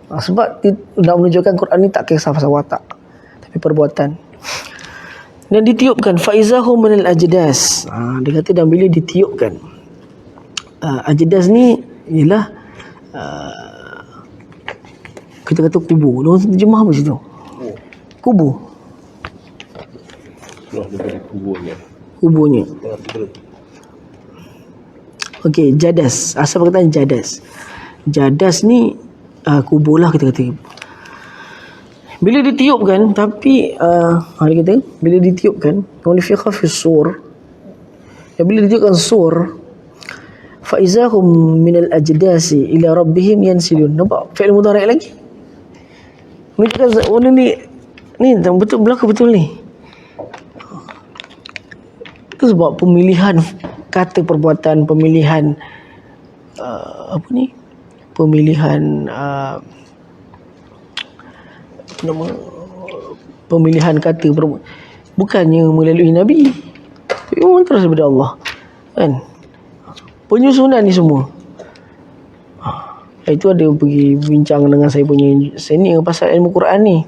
Sebab dia nak menunjukkan Quran ni tak kisah pasal watak, tapi perbuatan. Dan ditiupkan faizahum minal ajdas. Dia kata dan bila ditiupkan. Ajdas ni ialah kita kata kubur. Orang terjemah apa situ? Kubur. Keluar daripada kuburnya. Kuburnya. Okey, jadas. Asal perkataan jadas. Jadas ni kubur lah kita kata. Bila ditiupkan, tapi dia kata bila ditiupkan, nufiqa fi sur. Bila ditiupkan sur, fa izahum min al ajdasi ila rabbihim yansilun. Nampak fi'il mudhari' lagi? Menunjukkan orang ni betul berlaku betul ni. Itu sebab pemilihan kata perbuatan, pemilihan pemilihan kata bukannya melalui Nabi, tapi memang terus daripada Allah kan. Penyusunan ni semua itu ada pergi bincang dengan saya punya senior pasal ilmu Quran ni.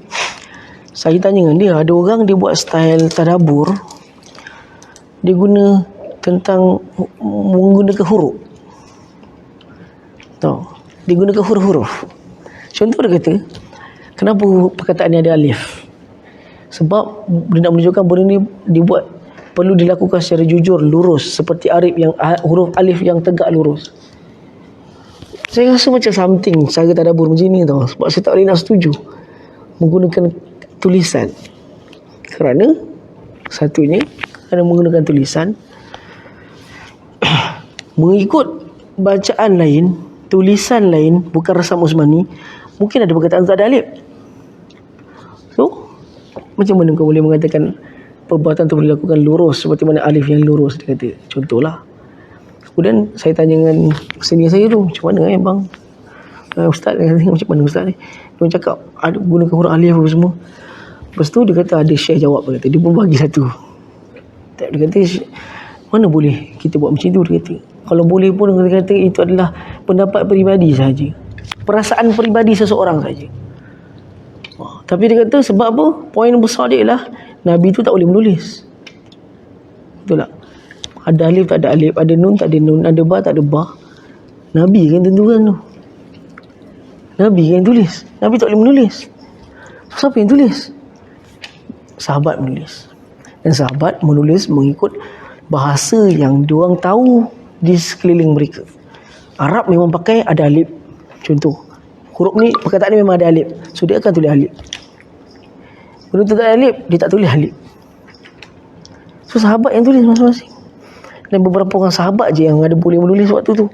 Saya tanya dengan dia, ada orang dia buat style tadabbur, dia guna tentang menggunakan huruf. Tahu? Dia gunakan huruf-huruf. Contoh dia kata, kenapa perkataan ni ada alif? Sebab dia nak menunjukkan benda ni dibuat perlu dilakukan secara jujur, lurus, seperti arif yang huruf alif yang tegak lurus. Saya rasa macam something cara tadabbur macam ni tau. Sebab saya tak boleh nak setuju menggunakan tulisan. Kerana satunya, kerana menggunakan tulisan, mengikut bacaan lain, tulisan lain, bukan Rasam Usmani, mungkin ada perkataan tak ada alif. So, macam mana kau boleh mengatakan perbuatan tu boleh dilakukan lurus seperti mana alif yang lurus, dia kata. Contohlah. Kemudian saya tanya dengan senior saya tu, macam mana bang? Ustaz, dia kata, macam mana ustaz ni? Dia cakap, ada gunakan huruf alif apa semua. Lepas tu dia kata ada Syekh jawab, dia kata. Dia pun bagi satu. Dia kata, mana boleh kita buat macam tu, dia kata. Kalau boleh pun dia kata itu adalah pendapat peribadi sahaja. Perasaan peribadi seseorang sahaja. Tapi dia kata sebab apa? Poin besar dia ialah Nabi tu tak boleh menulis. Betul tak? Ada alif tak ada alif, ada nun tak ada nun, ada ba tak ada ba. Nabi kan tentukan tu. Nabi kan tulis. Nabi tak boleh menulis. So, siapa yang tulis? Sahabat menulis. Dan sahabat menulis mengikut bahasa yang diorang tahu di sekeliling mereka. Arab memang pakai ada alif. Contoh, huruf ni, perkataan ni memang ada alif. So dia akan tulis alif. Benda tu tak ada alif, dia tak tulis alif. So sahabat yang tulis masing-masing. Dan beberapa orang sahabat je yang ada boleh menulis waktu tu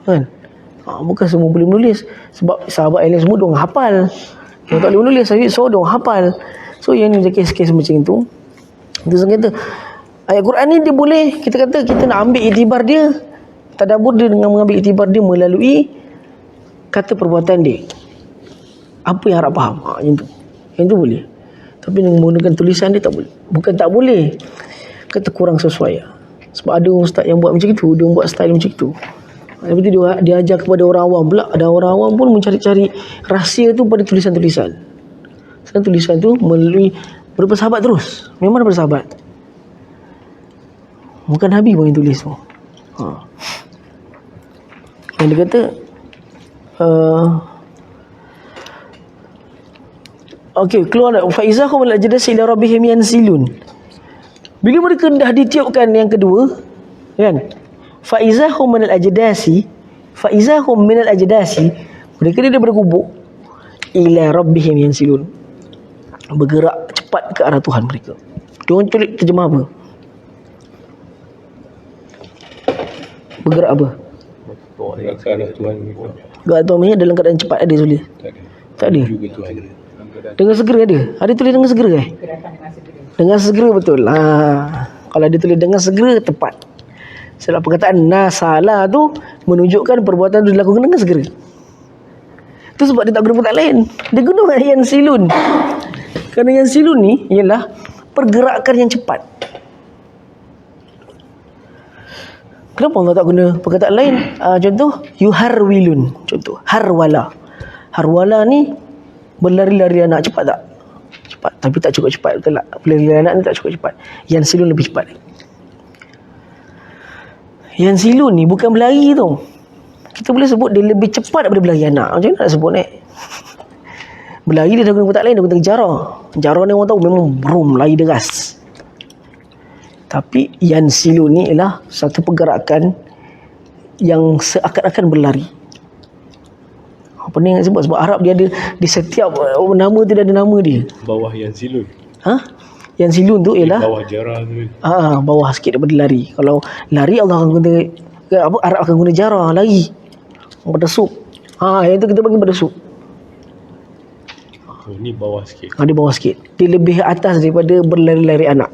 kan. Bukan semua boleh menulis. Sebab sahabat yang lain semua diorang hafal. Yang tak boleh menulis, so diorang hafal. So yang ni kes-kes macam tu. Dia kata ayat Quran ni dia boleh, kita kata kita nak ambil iktibar dia, tadabbur dia dengan mengambil iktibar dia melalui kata perbuatan dia. Apa yang harap faham? Yang tu. Yang tu boleh. Tapi dengan menggunakan tulisan dia tak boleh. Bukan tak boleh, kata kurang sesuai. Sebab ada ustaz yang buat macam itu, dia buat style macam itu. Lepas tu dia ajar kepada orang awam pula. Ada orang awam pun mencari-cari rahsia tu pada tulisan-tulisan. Sekarang tulisan tu melalui daripada sahabat terus. Memang daripada sahabat. Bukan Nabi pun yang tulis tu. Yang dia kata okey, keluar fa izahum al ajdas ila rabbihim yansilun. Bila mereka dah ditiupkan yang kedua kan, fa izahum min al ajdasi, fa izahum min al ajdasi, mereka ni daripada kubur ila rabbihim yansilun, bergerak cepat cepat ke arah Tuhan mereka. Diorang tulis terjemah apa? Bergerak apa? Bergerak ke arah Tuhan mereka. Gerak Tuhan mereka dalam keadaan cepat ada tulis? Tak ada. Tak ada. Juga Tuhan. Dengan segera ada? Ada tulis dengan segera ke? Dengan segera betul. Kalau dia tulis dengan segera tepat. Sebab perkataan nasala tu menunjukkan perbuatan itu dilakukan dengan segera. Itu sebab dia tak guna perkataan lain. Dia guna yansilun. Kerana yansilun ni ialah pergerakan yang cepat. Kenapa Allah tak guna perkataan lain? Contoh yuharwilun. Contoh harwala. Harwala ni berlari-lari anak, cepat tak? Cepat, tapi tak cukup cepat, betul tak? Berlari-lari anak ni tak cukup cepat. Yansilun lebih cepat. Yansilun ni bukan berlari tau. Kita boleh sebut dia lebih cepat daripada berlari anak. Macam mana nak sebut ni? Berlari dia dah guna perkataan lain, dia guna jarah. Jarah ni orang tahu memang brum, lari deras. Tapi yansilun ni ialah satu pergerakan yang seakan-akan berlari. Apa ni nak sebut? Sebab Arab dia ada, di setiap nama tu dia ada nama dia. Bawah yang silun. Yansilun tu ialah Bawah jarah tu. bawah sikit daripada lari. Kalau lari Allah akan guna Arab akan guna jarah, lari. Berdesuk. Yang tu kita panggil berdesuk. Oh, ni bawah sikit. Dia bawah sikit. Dia lebih atas daripada berlari-lari anak.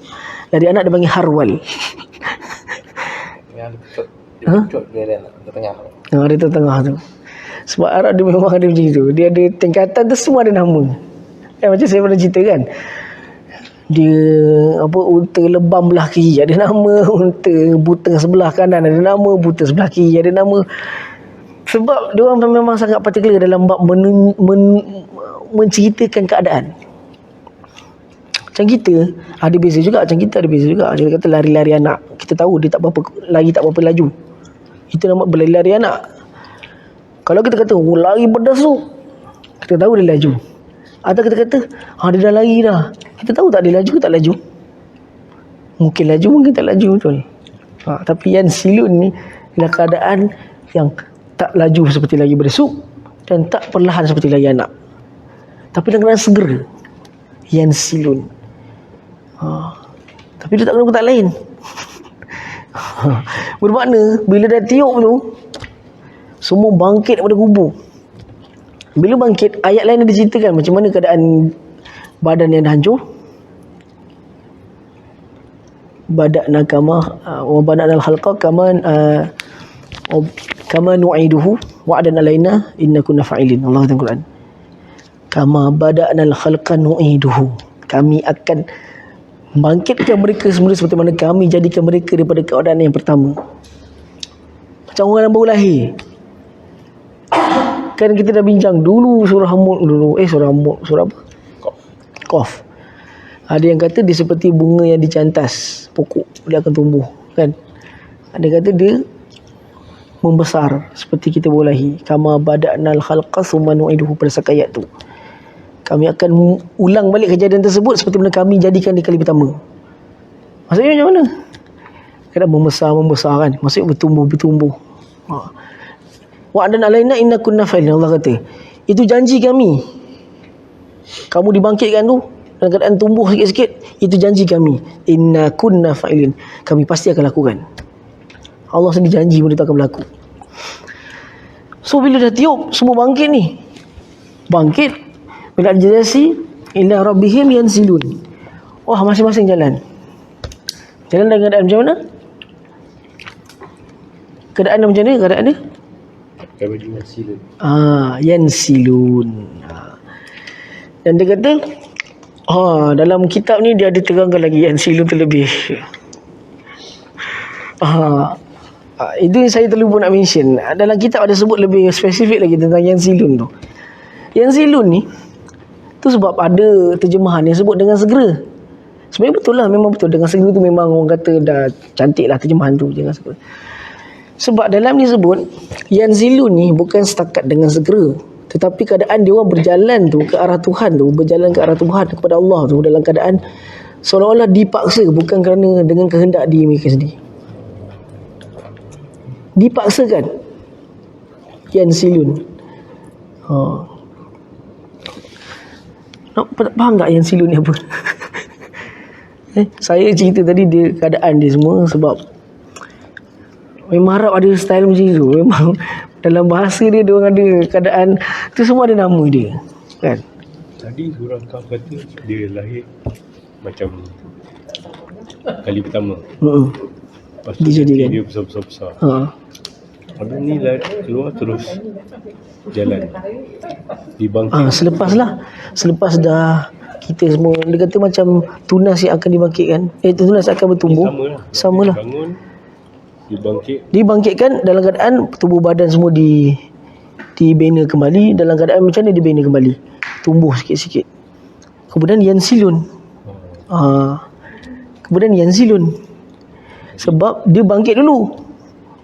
Lari anak dia panggil harwal. Yang dia pucut dia anak tengah. Dia tengah tu. Sebab Arab dia memang ada macam tu. Dia ada tingkatan tu semua ada nama. Macam saya pernah cerita kan. Dia unta lebam belah kiri ada nama, unta buta sebelah kanan ada nama, buta sebelah kiri ada nama. Sebab dia orang memang sangat particular dalam bab menceritakan keadaan. Macam kita ada beza juga, macam kita ada beza juga. Kita kata lari-lari anak, kita tahu dia tak berapa lari, tak berapa laju. Itu nama berlari-lari anak. Kalau kita kata lari berdasuk, kita tahu dia laju. Atau kita kata dia dah lari dah, kita tahu tak dia laju ke tak laju. Mungkin laju, mungkin tak laju, betul. Tapi yansilun ni adalah keadaan yang tak laju seperti lari berdasuk dan tak perlahan seperti lari anak, tapi dalam keadaan segera. Yansilun. Tapi dia tak guna perkataan lain. Bermakna bila dah tiup tu semua bangkit daripada kubur. Bila bangkit, ayat lain ada ceritakan macam mana keadaan badan yang dah hancur. Bada'na kama wa bana'na al-khalqa kama nu'iduhu wa'dan alaina inna kunna fa'ilin. Allah kata Quran. Kama bada'na al-khalqa nu'iduhu. Kami akan bangkitkan mereka semula seperti mana kami jadikan mereka daripada keadaan yang pertama. Macam orang yang baru lahir. Kan kita dah bincang dulu surah Mulk dulu. Surah Mulk, surah apa? Qaf. Ada yang kata dia seperti bunga yang dicantas pokok, dia akan tumbuh, kan? Ada kata dia membesar seperti kita baru lahir. Kama bada'nal khalqa tsumma nu'iduhu, pada ayat tu. Kami akan ulang balik kejadian tersebut seperti mana kami jadikan di kali pertama. Maksudnya macam mana? Kadang membesar kan? Maksudnya bertumbuh. Wa'dan alaina inna kunna fa'ilin. Allah kata, itu janji kami. Kamu dibangkitkan tu dalam keadaan tumbuh sikit-sikit, itu janji kami. Inna kunna fa'ilin. Kami pasti akan lakukan. Allah sendiri janji benda tu akan berlaku. So bila dah tiup, semua bangkit ni. Bangkit. Bila al-jazasi ila rabbihim yansilun. Wah, masing-masing jalan. Jalan dalam keadaan macam mana? Keadaan macam mana? Keadaan dia? Yansilun. Yansilun. Dan dia kata, dalam kitab ni dia ada terangkan lagi yansilun terlebih. Itu saya terlupa nak mention. Dalam kitab ada sebut lebih spesifik lagi tentang yansilun tu. Yansilun ni tu sebab ada terjemahan yang sebut dengan segera. Sebenarnya betul lah, memang betul. Dengan segera tu memang orang kata dah cantik lah terjemahan tu, dengan segera. Sebab dalam ni sebut yanzilun ni bukan setakat dengan segera, tetapi keadaan dia orang berjalan tu ke arah Tuhan tu, berjalan ke arah Tuhan, kepada Allah tu, dalam keadaan seolah-olah dipaksa, bukan kerana dengan kehendak diri mereka sendiri. Dipaksakan. Yanzilun. Faham tak yanzilun ni apa? Saya cerita tadi dia keadaan dia semua sebab memang Arab ada style macam tu. Memang dalam bahasa dia orang ada keadaan tu, semua ada nama dia kan. Tadi surah Kahf kata dia lahir macam ni kali pertama. Lepas tu Dia jadi kan? dia besar-besar. Ha. Habis ni keluar terus jalan. Dibangkit. Selepas dah kita semua, dia kata macam tunas yang akan dibangkitkan. Tunas akan bertumbuh. Samalah. Bangun, dibangkit. Dibangkitkan dalam keadaan tubuh badan semua dibina kembali. Dalam keadaan macam mana dibina kembali? Tumbuh sikit-sikit. Kemudian yansilun. Kemudian yansilun. Sebab dia bangkit dulu.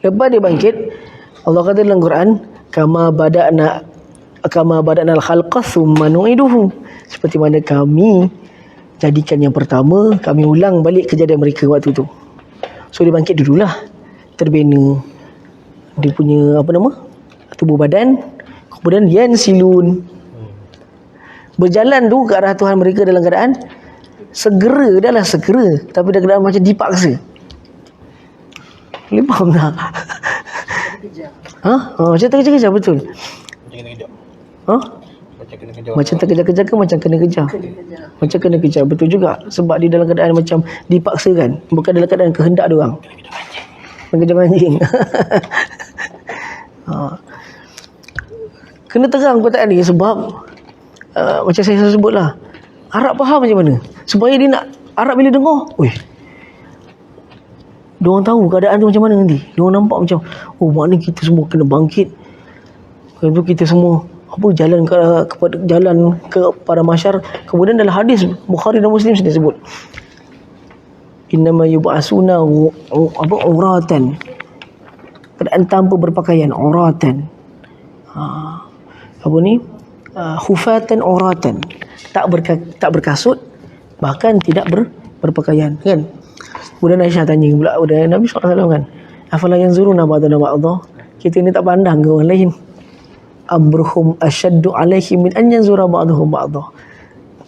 Lepas dia bangkit, Allah kata dalam Quran, kama bada'na al-khalqa thumma nu'iduhu. Seperti mana kami jadikan yang pertama, kami ulang balik kejadian mereka waktu tu. So dia bangkit dululah. Terbina dia punya tubuh badan. Kemudian yansilun. Berjalan tu ke arah Tuhan mereka dalam keadaan segera, tapi dalam keadaan macam dipaksa. Boleh faham tak? Macam terkejar-kejar, betul. Macam kena kejap. Macam kena kejap. Macam terkejar-kejar ke macam kena kejar? Macam kena kejar, betul juga. Sebab dia dalam keadaan macam dipaksakan, bukan dalam keadaan kehendak dia orang. Kejar anjing. Kena terang perkataan ni sebab macam saya sebutlah, Arab faham macam mana supaya dia nak, Arab bila dengar, diorang tahu keadaan tu macam mana nanti. Diorang nampak macam, maknanya kita semua kena bangkit. Lepas tu kita semua jalan kepada mahsyar. Kemudian dalam hadis Bukhari dan Muslim sini sebut, innama yub'asuna uratan, keadaan tanpa berpakaian, uratan. Hufatan uratan, tak berkasut, bahkan tidak berpakaian kan. Kemudian Aisyah tanya pula kepada Nabi SAW kan, afala yanzuruna ba'dana ba'dha, kita ni tak pandang ke orang lain? Amruhum asyaddu alaihim min an yanzura ba'dhum ba'dha.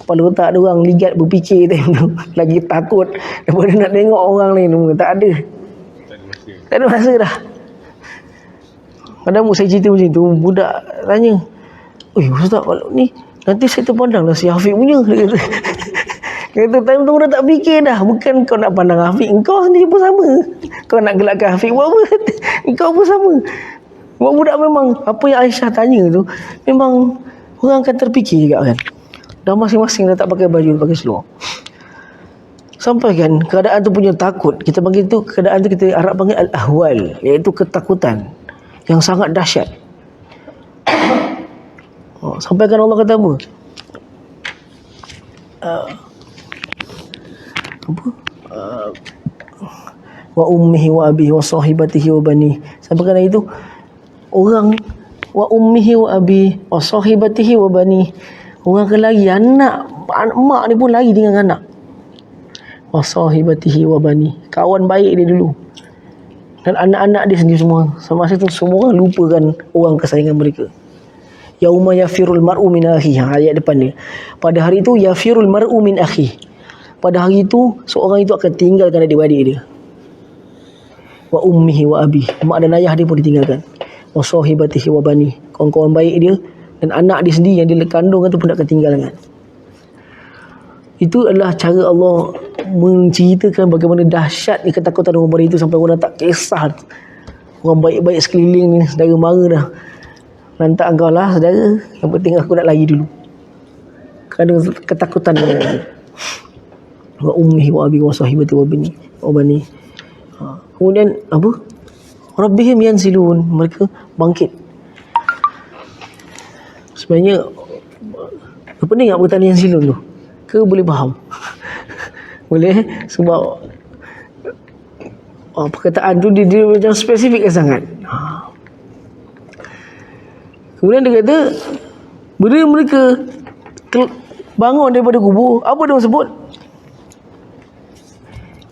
Kepala otak ada orang ligat berfikir time tu lagi takut daripada nak tengok orang lain. Tak ada masa dah. Kadang saya cerita macam tu, budak tanya, Ustaz, kalau ni nanti saya terpandang lah si Hafiq punya. Dia kata time tu dah tak fikir dah. Bukan kau nak pandang Hafiq, kau sendiri pun sama. Kau nak gelakkan Hafiq buat apa? Kau pun sama. Budak memang apa yang Aisyah tanya tu, memang orang akan terfikir juga kan. Dah masing-masing dah tak pakai baju, pakai seluar. Sampai kan keadaan tu punya takut. Kita panggil tu, keadaan tu kita Arab panggil al-ahwal, iaitu ketakutan yang sangat dahsyat. Sampai kan Allah kata apa? Wa ummihi wa abihi wa sahibatihi wa bani. Sampai kan itu orang wa ummihi wa abihi wa sahibatihi wa bani. Orang akan lari, anak mak ni pun lari dengan anak. Wa sahibatihi wa bani, kawan baik dia dulu. Dan anak-anak dia sendiri semua. Masa tu semua orang lupakan orang kesayangan mereka. Yauma yafirul mar'u min akhihi, ayat depan dia. Pada hari itu yafirul mar'u min akhihi. Pada hari itu seorang itu akan tinggalkan adik-adik dia. Wa ummihi wa abihi, mak dan ayah dia pun ditinggalkan. Wa sahibatihi wa bani, kawan-kawan baik dia dan anak dia sendiri yang dia kandung itu pun akan tinggalkan. Itu adalah cara Allah menceritakan bagaimana dahsyatnya ketakutan orang itu sampai orang tak kisah. Orang baik-baik sekeliling ni, saudara mara dah. Lantak engkau lah saudara, yang penting aku nak lari dulu. Kerana ketakutan dia. Wa ummihi wa abi wa sahibati wa bani. Kemudian apa? Rabbihim yanzilun, mereka bangkit. Sebenarnya pening tak perkataan yanzilun tu? Ke boleh faham? Boleh, sebab perkataan tu dia macam spesifik sangat. Kemudian dia kata, bila mereka bangun daripada kubur, apa dia sebut?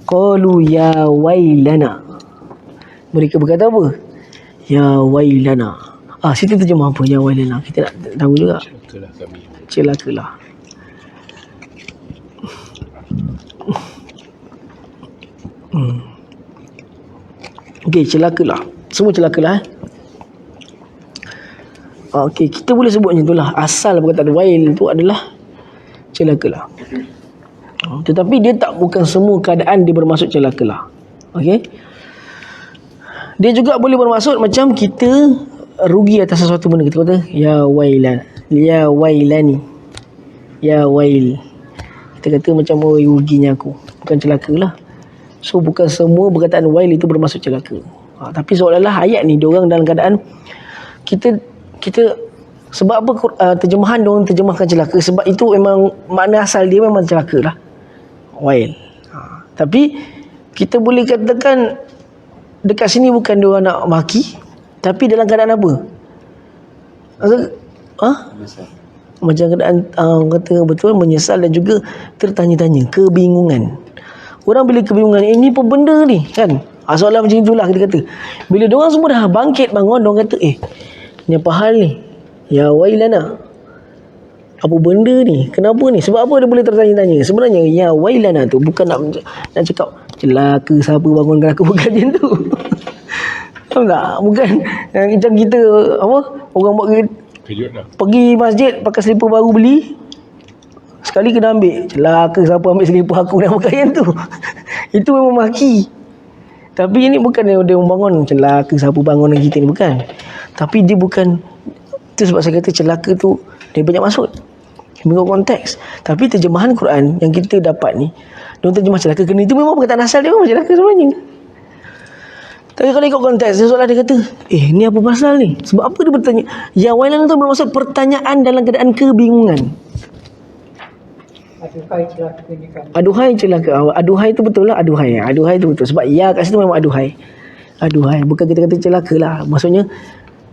Qalu ya wailana. Mereka berkata apa? Ya wailana. Situ terjemah apa? Ya wailana. Kita nak tahu juga. Celakalah kami. Celakalah. Okey, celakalah. Semua celakalah. Okey, kita boleh sebut macam itulah. Asal perkataan wail tu adalah celakalah. Tetapi dia bukan semua keadaan dia bermaksud celakalah. Okey. Dia juga boleh bermaksud macam kita rugi atas sesuatu benda. Kita kata ya wailan, ya wailani, ya wail. Kita kata macam oh ruginya aku, bukan celakalah. So bukan semua perkataan wail itu bermaksud celaka. Tapi seolah-olah ayat ni diorang dalam keadaan kita sebab apa terjemahan diorang terjemahkan celaka, sebab itu memang makna asal dia memang celaka lah, wail. Tapi kita boleh katakan dekat sini bukan diorang nak maki, tapi dalam keadaan apa? Macam keadaan kata betul menyesal dan juga tertanya-tanya, kebingungan. Orang bila kebingungan, ini apa benda ni kan? Soalan macam itulah kita kata. Bila diorang semua dah bangkit bangun, diorang kata ni apa hal ni? Ya wailana. Apa benda ni? Kenapa ni? Sebab apa dia boleh tertanya-tanya? Sebenarnya ya wailana tu bukan nak cakap celaka siapa bangunkan aku, bukan macam tu. Tahu tak? Bukan macam kita apa? Orang buat Kejut lah. pergi masjid pakai selipar baru beli, sekali kena ambil. Celaka siapa ambil selipar aku dan pakai yang tu. Itu memang maki. Tapi ini bukan dia bangun celaka siapa bangun kita ni, bukan. Tapi dia bukan. Itu sebab saya kata celaka tu dia banyak maksud, mengikut konteks. Tapi terjemahan Quran yang kita dapat ni, dia terjemah celaka kena, itu memang perkataan asal dia memang celaka sebenarnya. Tapi kalau ikut konteks, seolah dia kata ni apa pasal ni? Sebab apa dia bertanya? Ya wailan itu bermaksud pertanyaan dalam keadaan kebingungan. Aduhai celaka. Aduhai itu betul lah. Aduhai itu betul. Sebab ya kat situ memang aduhai. Bukan kita kata celaka lah. Maksudnya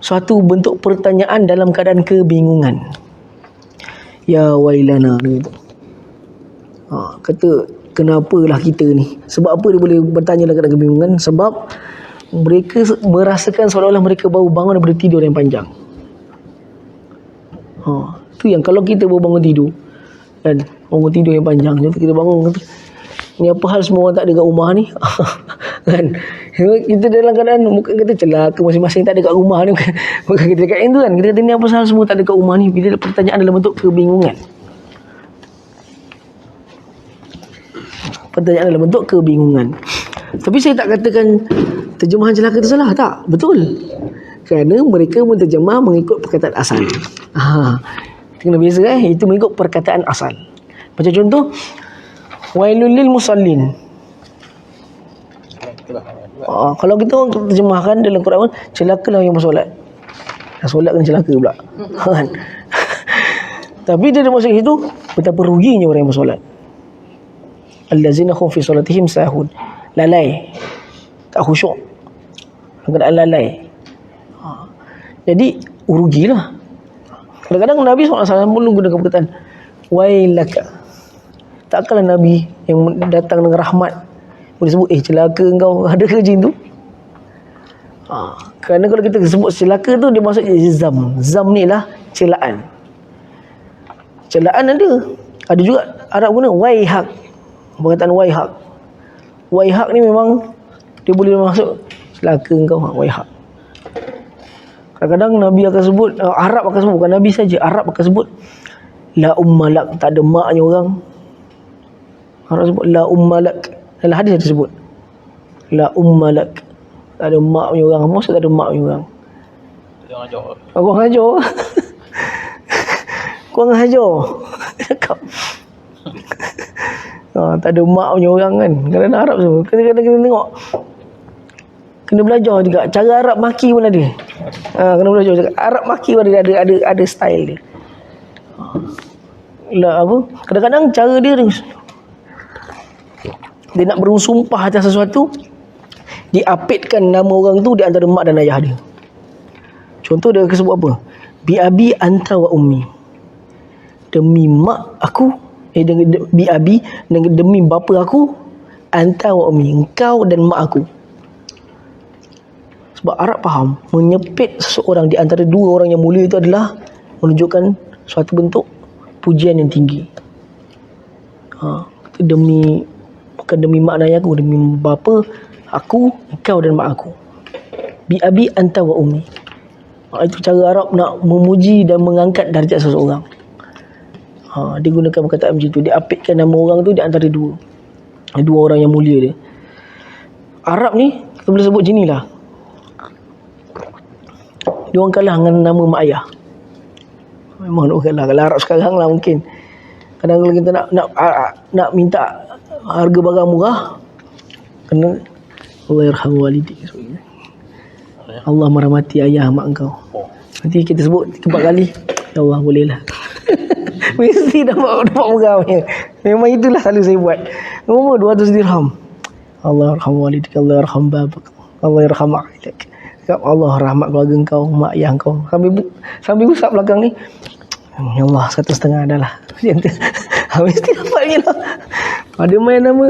suatu bentuk pertanyaan dalam keadaan kebingungan. Ya wailana gitu. Kata kenapalah kita ni? Sebab apa dia boleh bertanya dalam keadaan kebingungan? Sebab mereka merasakan seolah-olah mereka baru bangun daripada tidur yang panjang. Tu yang kalau kita baru bangun tidur kan, bangun tidur yang panjang, contoh kita bangun kata, ni apa hal semua orang tak ada kat rumah ni? Kan? Kita dalam keadaan bukan kata celaka masing-masing tak ada kat rumah ni, bukan kita cakap yang tu kan. Kita kata ni apa hal semua tak ada kat rumah ni, bila pertanyaan dalam bentuk kebingungan. Pertanyaan dalam bentuk kebingungan. Tapi saya tak katakan terjemahan celaka itu salah, tak. Betul. Kerana mereka menterjemah mengikut perkataan asal. Kena beza itu mengikut perkataan asal. Macam contoh wailul lil musallin. Kalau kita orang terjemahkan dalam Quran, celakalah yang bersolat. Solat kena celaka pula. Kan? Tapi dia ada maksud itu, betapa ruginya orang yang bersolat. Allazina hum fi solatihim sahun. Lalai. Tak khusyuk. Keadaan lalai. Jadi rugilah. Kadang-kadang Nabi SAW pun gunakan perkataan wailaka. Takkanlah Nabi yang datang dengan rahmat boleh sebut celaka engkau, ada ke macam tu? Kerana kalau kita sebut celaka tu dia maksud zam ni lah celaan. Celaan ada juga Arab guna waihak. Perkataan waihak ni memang dia boleh masuk celaka engkau, waihak. Kadang-kadang Nabi akan sebut, Arab akan sebut, bukan Nabi saja, Arab akan sebut la ummalak, tak ada maknya orang. Arab sebut la ummalak. Dalam hadis ada sebut la ummalak, tak ada mak punya orang. Maksud tak ada mak punya orang. Kau ngajar. Kau ngajar. Cakap. Tak ada mak punya orang kan. Kadang-kadang Arab tu. Kadang-kadang kita tengok. Kena belajar juga. Cara Arab maki pun ada. Kena belajar juga. Arab maki pun ada style dia. Kadang-kadang cara dia nak bersumpah atas sesuatu, diapitkan nama orang tu di antara mak dan ayah dia. Contoh dia akan sebut apa? Bi abi anta wa ummi. Demi mak aku, bi abi, demi bapa aku, anta wa ummi, engkau dan mak aku. Sebab Arab faham menyepit seseorang di antara dua orang yang mulia itu adalah menunjukkan suatu bentuk pujian yang tinggi. Demi Bukan demi mak dan ayah aku, demi bapa aku, kau dan mak aku. Bi abi anta wa ummi. Itu cara Arab nak memuji dan mengangkat darjat seseorang. Dia gunakan perkataan macam tu. Dia apitkan nama orang tu di antara dua orang yang mulia dia. Arab ni kita boleh sebut macam ni lah. Dia orang kalah dengan nama mak ayah. Memang dia orang kalah. Kalau Arab sekarang lah mungkin. Kadang kalau kita nak minta harga barang murah, kena Allah yarham walidik. Allah merahmati ayah mak engkau. Nanti kita sebut 3-4 kali. Ya Allah, boleh lah. Mesti dapat murah. Memang itulah selalu saya buat. Nombor 200 dirham. Allah yarham walidik, Allah yarham babak, Allah yarham aidak. Allah rahmat keluarga engkau, mak ayah engkau. Sambil usap belakang ni. Ya Allah, 1,5 adalah. Mesti dapatnya lah. Ada main nama,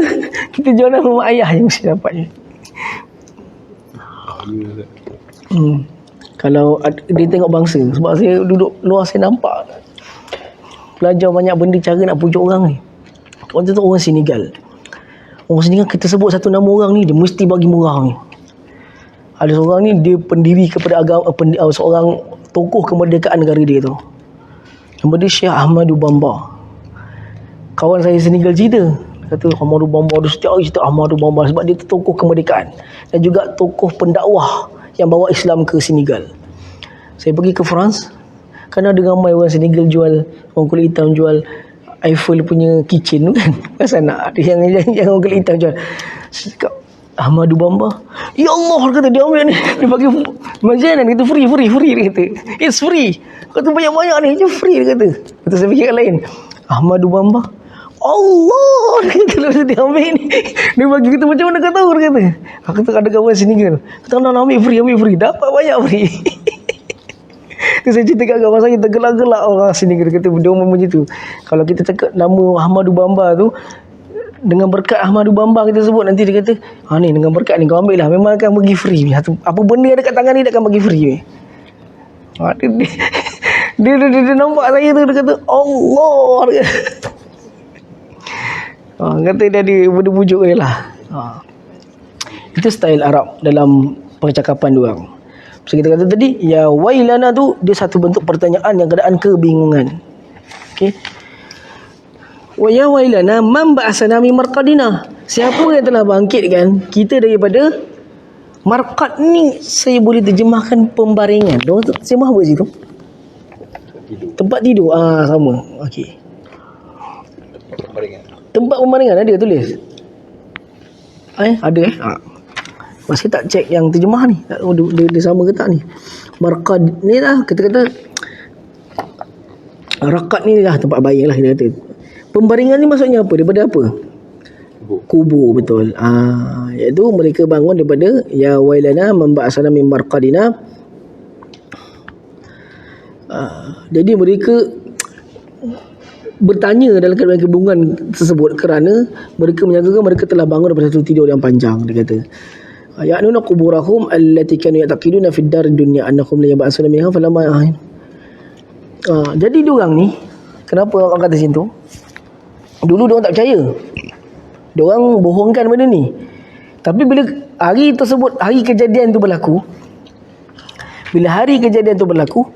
kita jual nama mak ayah je mesti dapatnya. Kalau dia tengok bangsa, sebab saya duduk luar, saya nampak belajar banyak benda cara nak pujuk orang ni. Waktu tu orang Senegal. Orang Senegal kita sebut satu nama orang ni, dia mesti bagi murah ni. Ada seorang ni, dia pendiri kepada agama, seorang tokoh kemerdekaan negara dia tu. Nama dia Syekh Ahmadou Bamba. Kawan saya Senegal cerita, kata Ahmadou Bamba, dia setiap hari cerita Ahmadou Bamba sebab dia tu tokoh kemerdekaan dan juga tokoh pendakwah yang bawa Islam ke Senegal. Saya pergi ke France, kan ada ramai orang Senegal jual, orang kulit hitam jual Eiffel punya kitchen tu kan. Pasal nak ada yang orang kulit hitam jual. Saya cakap, Ahmadou Bamba, ya Allah, kata dia ambil ni, dia bagi majanan, kata free dia kata, it's free, kata banyak-banyak ni, je free dia kata. Kata saya fikir kat lain, Ahmadou Bamba, Allah, dia kata kalau dia ambil ni, dia bagi kita macam mana kau tahu, dia kata. Aku kata ada kawan Senegal, kata nak ambil free, dapat banyak free. Saya cerita kat kawan saya, tergelak-gelak orang Senegal, kata dia orang macam tu. Kalau kita cakap nama Ahmadou Bamba tu, dengan berkat Ahmadou Bamba kita sebut, nanti dia kata, ni dengan berkat ni kau ambil lah, memang akan bagi free. Apa benda yang ada kat tangan ni dia akan bagi free. Dia nampak saya tu, dia kata Allah, dia kata dia ada benda pujuk dia lah. Itu style Arab dalam percakapan diorang. So kita kata tadi, ya wailana tu dia satu bentuk pertanyaan yang keadaan kebingungan. Okey. Wa ya wailana man ba'asana min marqadina. Siapa yang telah bangkitkan kita daripada marqad ni? Saya boleh terjemahkan pembaringan. Dia terjemah apa situ? Tempat tidur. Sama. Okey. Tempat pembaringan ada tulis. Ada masih tak cek yang terjemah ni. Dia sama ke tak ni? Marqad ni lah kita kata, raqad ni lah tempat baring lah kita kata. Pembaringan ni maksudnya apa? Daripada apa? Kubur, betul. Iaitu mereka bangun daripada ya wailana memba'asana min marqadina. Jadi mereka bertanya dalam keadaan kebingungan tersebut kerana mereka menyangka mereka telah bangun daripada satu tidur yang panjang. Dia kata ya'nuna quburahum allati kanu ya'taqiduna fid dar dunya annahum la yab'asuna minha falamma. Jadi diorang ni, kenapa orang kata situ? Dulu diorang tak percaya, diorang bohongkan benda ni. Tapi bila hari tersebut, hari kejadian tu berlaku, bila hari kejadian tu berlaku,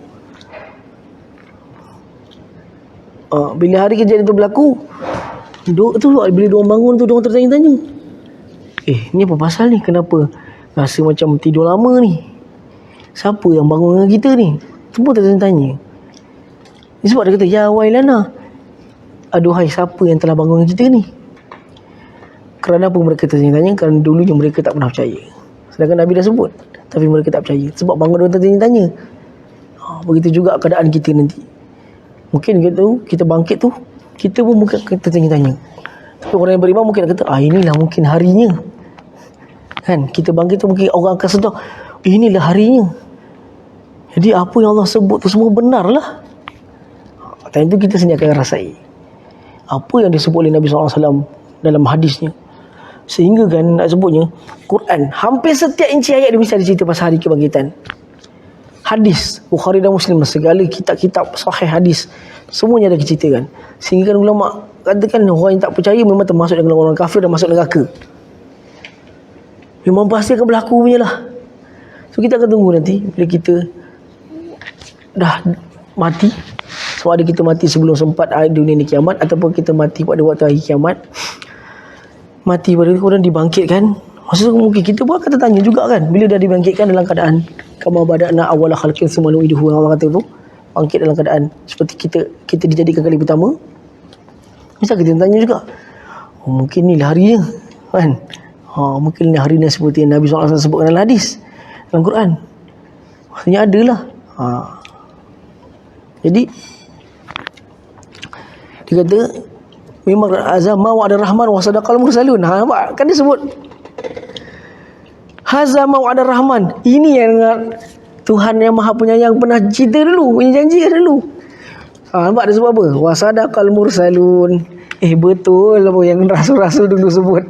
bila diorang bangun tu, diorang tertanya-tanya, ni apa pasal ni? Kenapa rasa macam tidur lama ni? Siapa yang bangun dengan kita ni? Semua tertanya-tanya. Sebab dia kata, ya wailana, aduhai siapa yang telah bangun dengan kita ni? Kerana apa mereka tertanya-tanya? Kerana dulunya mereka tak pernah percaya. Sedangkan Nabi dah sebut, tapi mereka tak percaya. Sebab bangun dia tertanya-tanya. Begitu juga keadaan kita nanti. Mungkin kita bangkit tu, kita pun mungkin tertanya-tanya. Tapi orang yang beriman mungkin kata, inilah mungkin harinya. Kan, kita bangkit tu mungkin orang akan sedar, inilah harinya. Jadi apa yang Allah sebut tu semua benar lah. Dan itu kita sendiri akan rasai apa yang disebut oleh Nabi SAW dalam hadisnya. Sehingga kan nak sebutnya, Quran hampir setiap inci ayat dia mesti ada cerita pasal hari kebangkitan. Hadis Bukhari dan Muslim, segala kitab-kitab sahih hadis semuanya ada diceritakan. Sehingga kan ulama katakan orang yang tak percaya memang termasuk dengan orang kafir dan masuk neraka. Memang pasti akan berlaku punya lah. So kita akan tunggu nanti bila kita dah mati. Sama ada kita mati sebelum sempat dunia ni kiamat, ataupun kita mati pada waktu hari kiamat. Mati pada itu kemudian dibangkitkan. Masa tu mungkin kita pun akan tertanya juga kan, bila dah dibangkitkan dalam keadaan kama bada'na awwala khalqin tsumma nu'iduhu, Allah kata tu, bangkit dalam keadaan seperti kita dijadikan kali pertama. Mesti kita tanya juga, oh, mungkin ni lah harinya kan. Mungkin ni hari ni seperti yang Nabi SAW sebutkan dalam hadis dalam Quran. Maksudnya adalah. Jadi dia kata memang azama wa ada rahman wa sadaqal mursalun. Nampak? Kan dia sebut hazama wa ada rahman. Ini yang Tuhan yang Maha Penyayang pernah cerita dulu, punya janjikan dulu. Nampak dia sebut apa? Wa sadaqal mursalun. Betul apa yang rasul-rasul dulu sebut.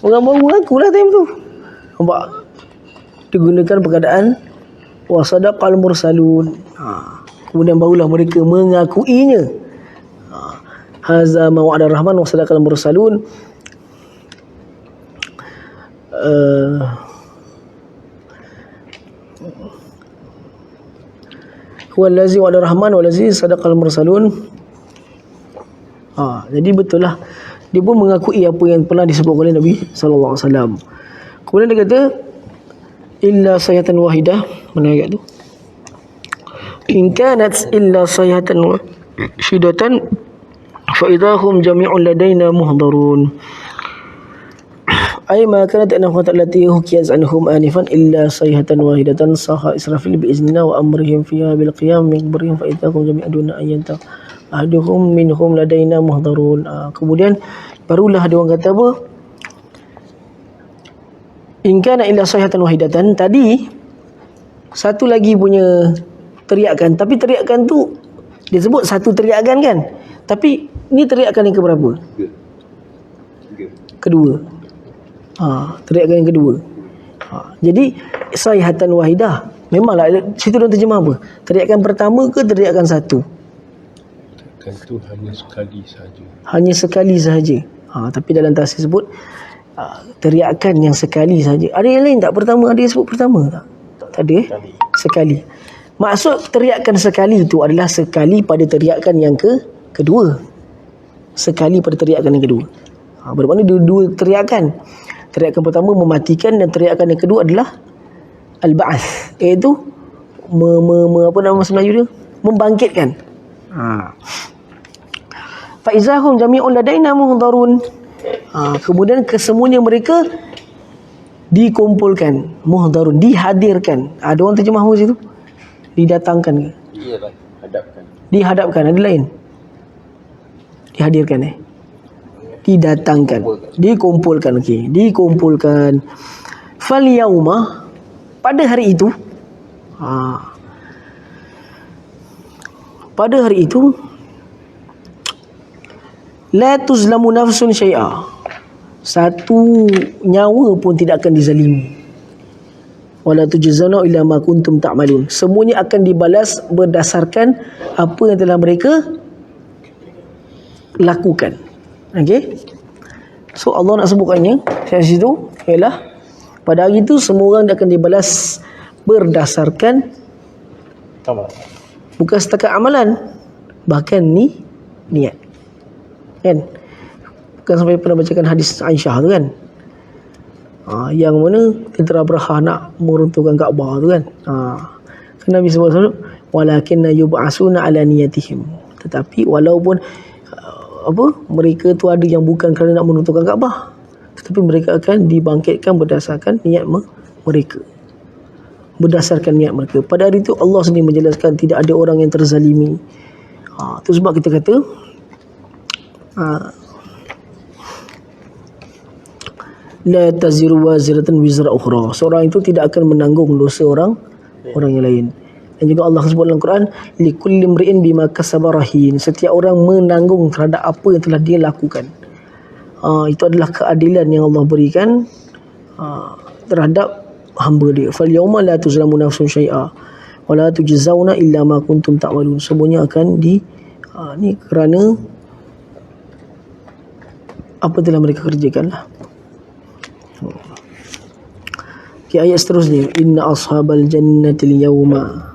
Orang baru aku lah time tu. Nampak? Digunakan perkataan wa sadaqal mursalun. Kemudian barulah mereka mengakuinya. Haza ma wa'ada rahman wa sadaqal mursalun. Wallazi wa'ada rahman wallazi sadaqal mursalun. Jadi betul lah, dia pun mengakui apa yang pernah disebut oleh Nabi sallallahu alaihi wasallam. Kemudian dia kata illa sayatan wahidah. Mana ayat tu? In kanat illa sayatan wahidatan fa idahum jami'un ladaina muhdarun. Ay ma kanat annahu allati hukiyat anhum anifan illa sayhatan wahidatan saha Israfil bi iznina wa amrihim fiha bil qiyam min barihim fa idahum jami'un duna ayanta ahaduhum minhum ladaina muhdarun. Kemudian barulah ada orang kata apa? In kana illa sayhatan wahidatan. Tadi satu lagi punya teriakan, tapi teriakan tu dia sebut satu teriakan kan, tapi ni teriakan yang keberapa? Kedua. Teriakan yang kedua. Jadi sayhatan wahidah, memanglah situ dia terjemah apa? Teriakan pertama ke teriakan satu? Teriakan tu hanya sekali saja. Hanya sekali sahaja. Tapi dalam tafsir sebut teriakan yang sekali saja. Ada yang lain tak pertama? Ada yang sebut pertama tak? Tak ada sekali. Maksud teriakan sekali itu adalah sekali pada teriakan yang kedua. Sekali pada teriakan yang kedua. Bermakna dua teriakan. Teriakan pertama mematikan dan teriakan yang kedua adalah al-ba'ats, iaitu apa nama bahasa Melayu dia? Membangkitkan. Fa izahum jami'un ladaina muhdarun. Kemudian kesemuanya mereka dikumpulkan, muhdarun, dihadirkan. Ada orang terjemah apa situ? Didatangkan ke? Iyalah, hadapkan. Dihadapkan, ada lain. Dihadirkan didatangkan, dikumpulkan. Okey, dikumpulkan. Fal yauma, pada hari itu, pada hari itu la tuzlamu nafsun syai'a, satu nyawa pun tidak akan dizalimi. Wala tujzana illa ma kuntum ta'malun, semuanya akan dibalas berdasarkan apa yang telah mereka lakukan. Okey. So Allah nak sebutkannya di situ ialah pada hari itu semua orang akan dibalas berdasarkan Amal. bukan setakat amalan, bahkan niat. Kan? Bukan sampai pernah bacakan hadis Aisyah tu kan. Yang mana tentera Abraha nak meruntuhkan Kaabah tu kan. Kan Nabi SAW walakinna yub'asuna ala niyatihim, tetapi walaupun mereka tu ada yang bukan kerana nak meruntuhkan Kaabah, tetapi mereka akan dibangkitkan berdasarkan niat mereka. Berdasarkan niat mereka. Pada hari itu Allah sendiri menjelaskan tidak ada orang yang terzalimi. Itu sebab kita kata la taziru waziratan wizra ukhra, seorang itu tidak akan menanggung dosa orang yang lain. Dan juga Allah sebut dalam Quran likulli imri'in bima kasaba rahin, setiap orang menanggung terhadap apa yang telah dia lakukan. Itu adalah keadilan yang Allah berikan terhadap hamba dia. Fal yauma la tuzlamu nafsun syai'a wa la tujzauna illa ma kuntum ta'malun, semuanya akan ni kerana apa telah mereka kerjakan lah. Okay, ayat seterusnya, inna ashabal jannatil yawma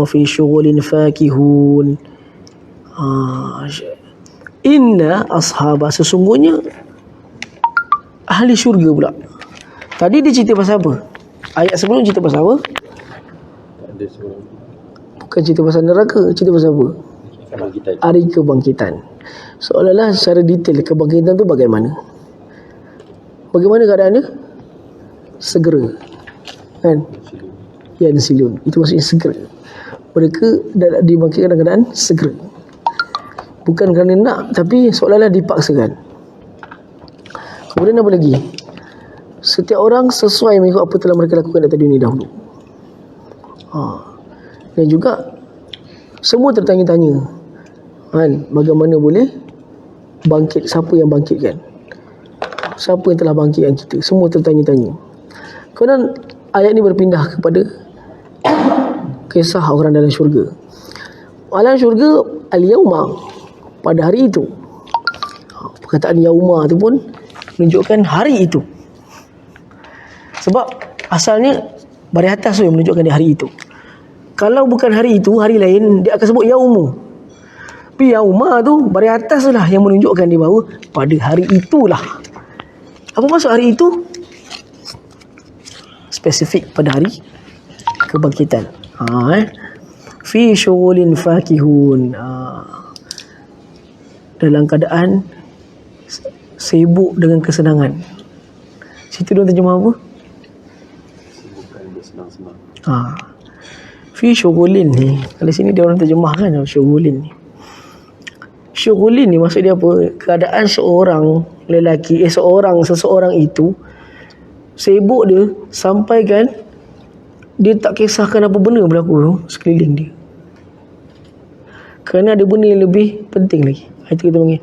fi syughulin fakihun. Inna ashaba, sesungguhnya ahli syurga pula. Tadi dia cerita pasal apa? Ayat sebelum cerita pasal apa? Ada seorang Bukan cerita pasal neraka, cerita pasal apa? kebangkitan. Hari kebangkitan. Seolah-olah secara detail kebangkitan tu bagaimana? Bagaimana keadaannya? Segera. Kan? Silun. Itu maksudnya segera. Mereka dibangkitkan dalam keadaan segera. Bukan kerana nak, tapi seolah-olah dipaksakan. Kemudian apa lagi? Setiap orang sesuai mengikut apa telah mereka lakukan atas dunia dahulu. Dan juga semua tertanya-tanya, kan, bagaimana boleh bangkit, siapa yang bangkitkan, siapa yang telah bangkitkan kita, semua tertanya-tanya. Kemudian ayat ni berpindah kepada kisah orang dalam syurga. Dalam syurga, al-yawma, pada hari itu. Perkataan yauma tu pun menunjukkan hari itu. Sebab asalnya baris atas tu yang menunjukkan di hari itu. Kalau bukan hari itu, hari lain, dia akan sebut yaumu. Tapi yauma tu baris atas tu lah yang menunjukkan di bawah pada hari itulah. Apa maksud hari itu? Spesifik pada hari kebangkitan. Fi syughulin fakihun. Dalam keadaan sibuk dengan kesenangan. Situ dia terjemah apa? Bukan bersenang-senang. Fi syughulin ni, kalau sini dia orang terjemahkan syughulin ni. Syughulin ni maksud dia apa? Keadaan seorang lelaki, seseorang itu sibuk dia sampai kan dia tak kisahkan apa benda berlaku sekeliling dia. Kerana ada benda yang lebih penting lagi. Itu kita panggil,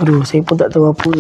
aduh, saya pun tak tahu apa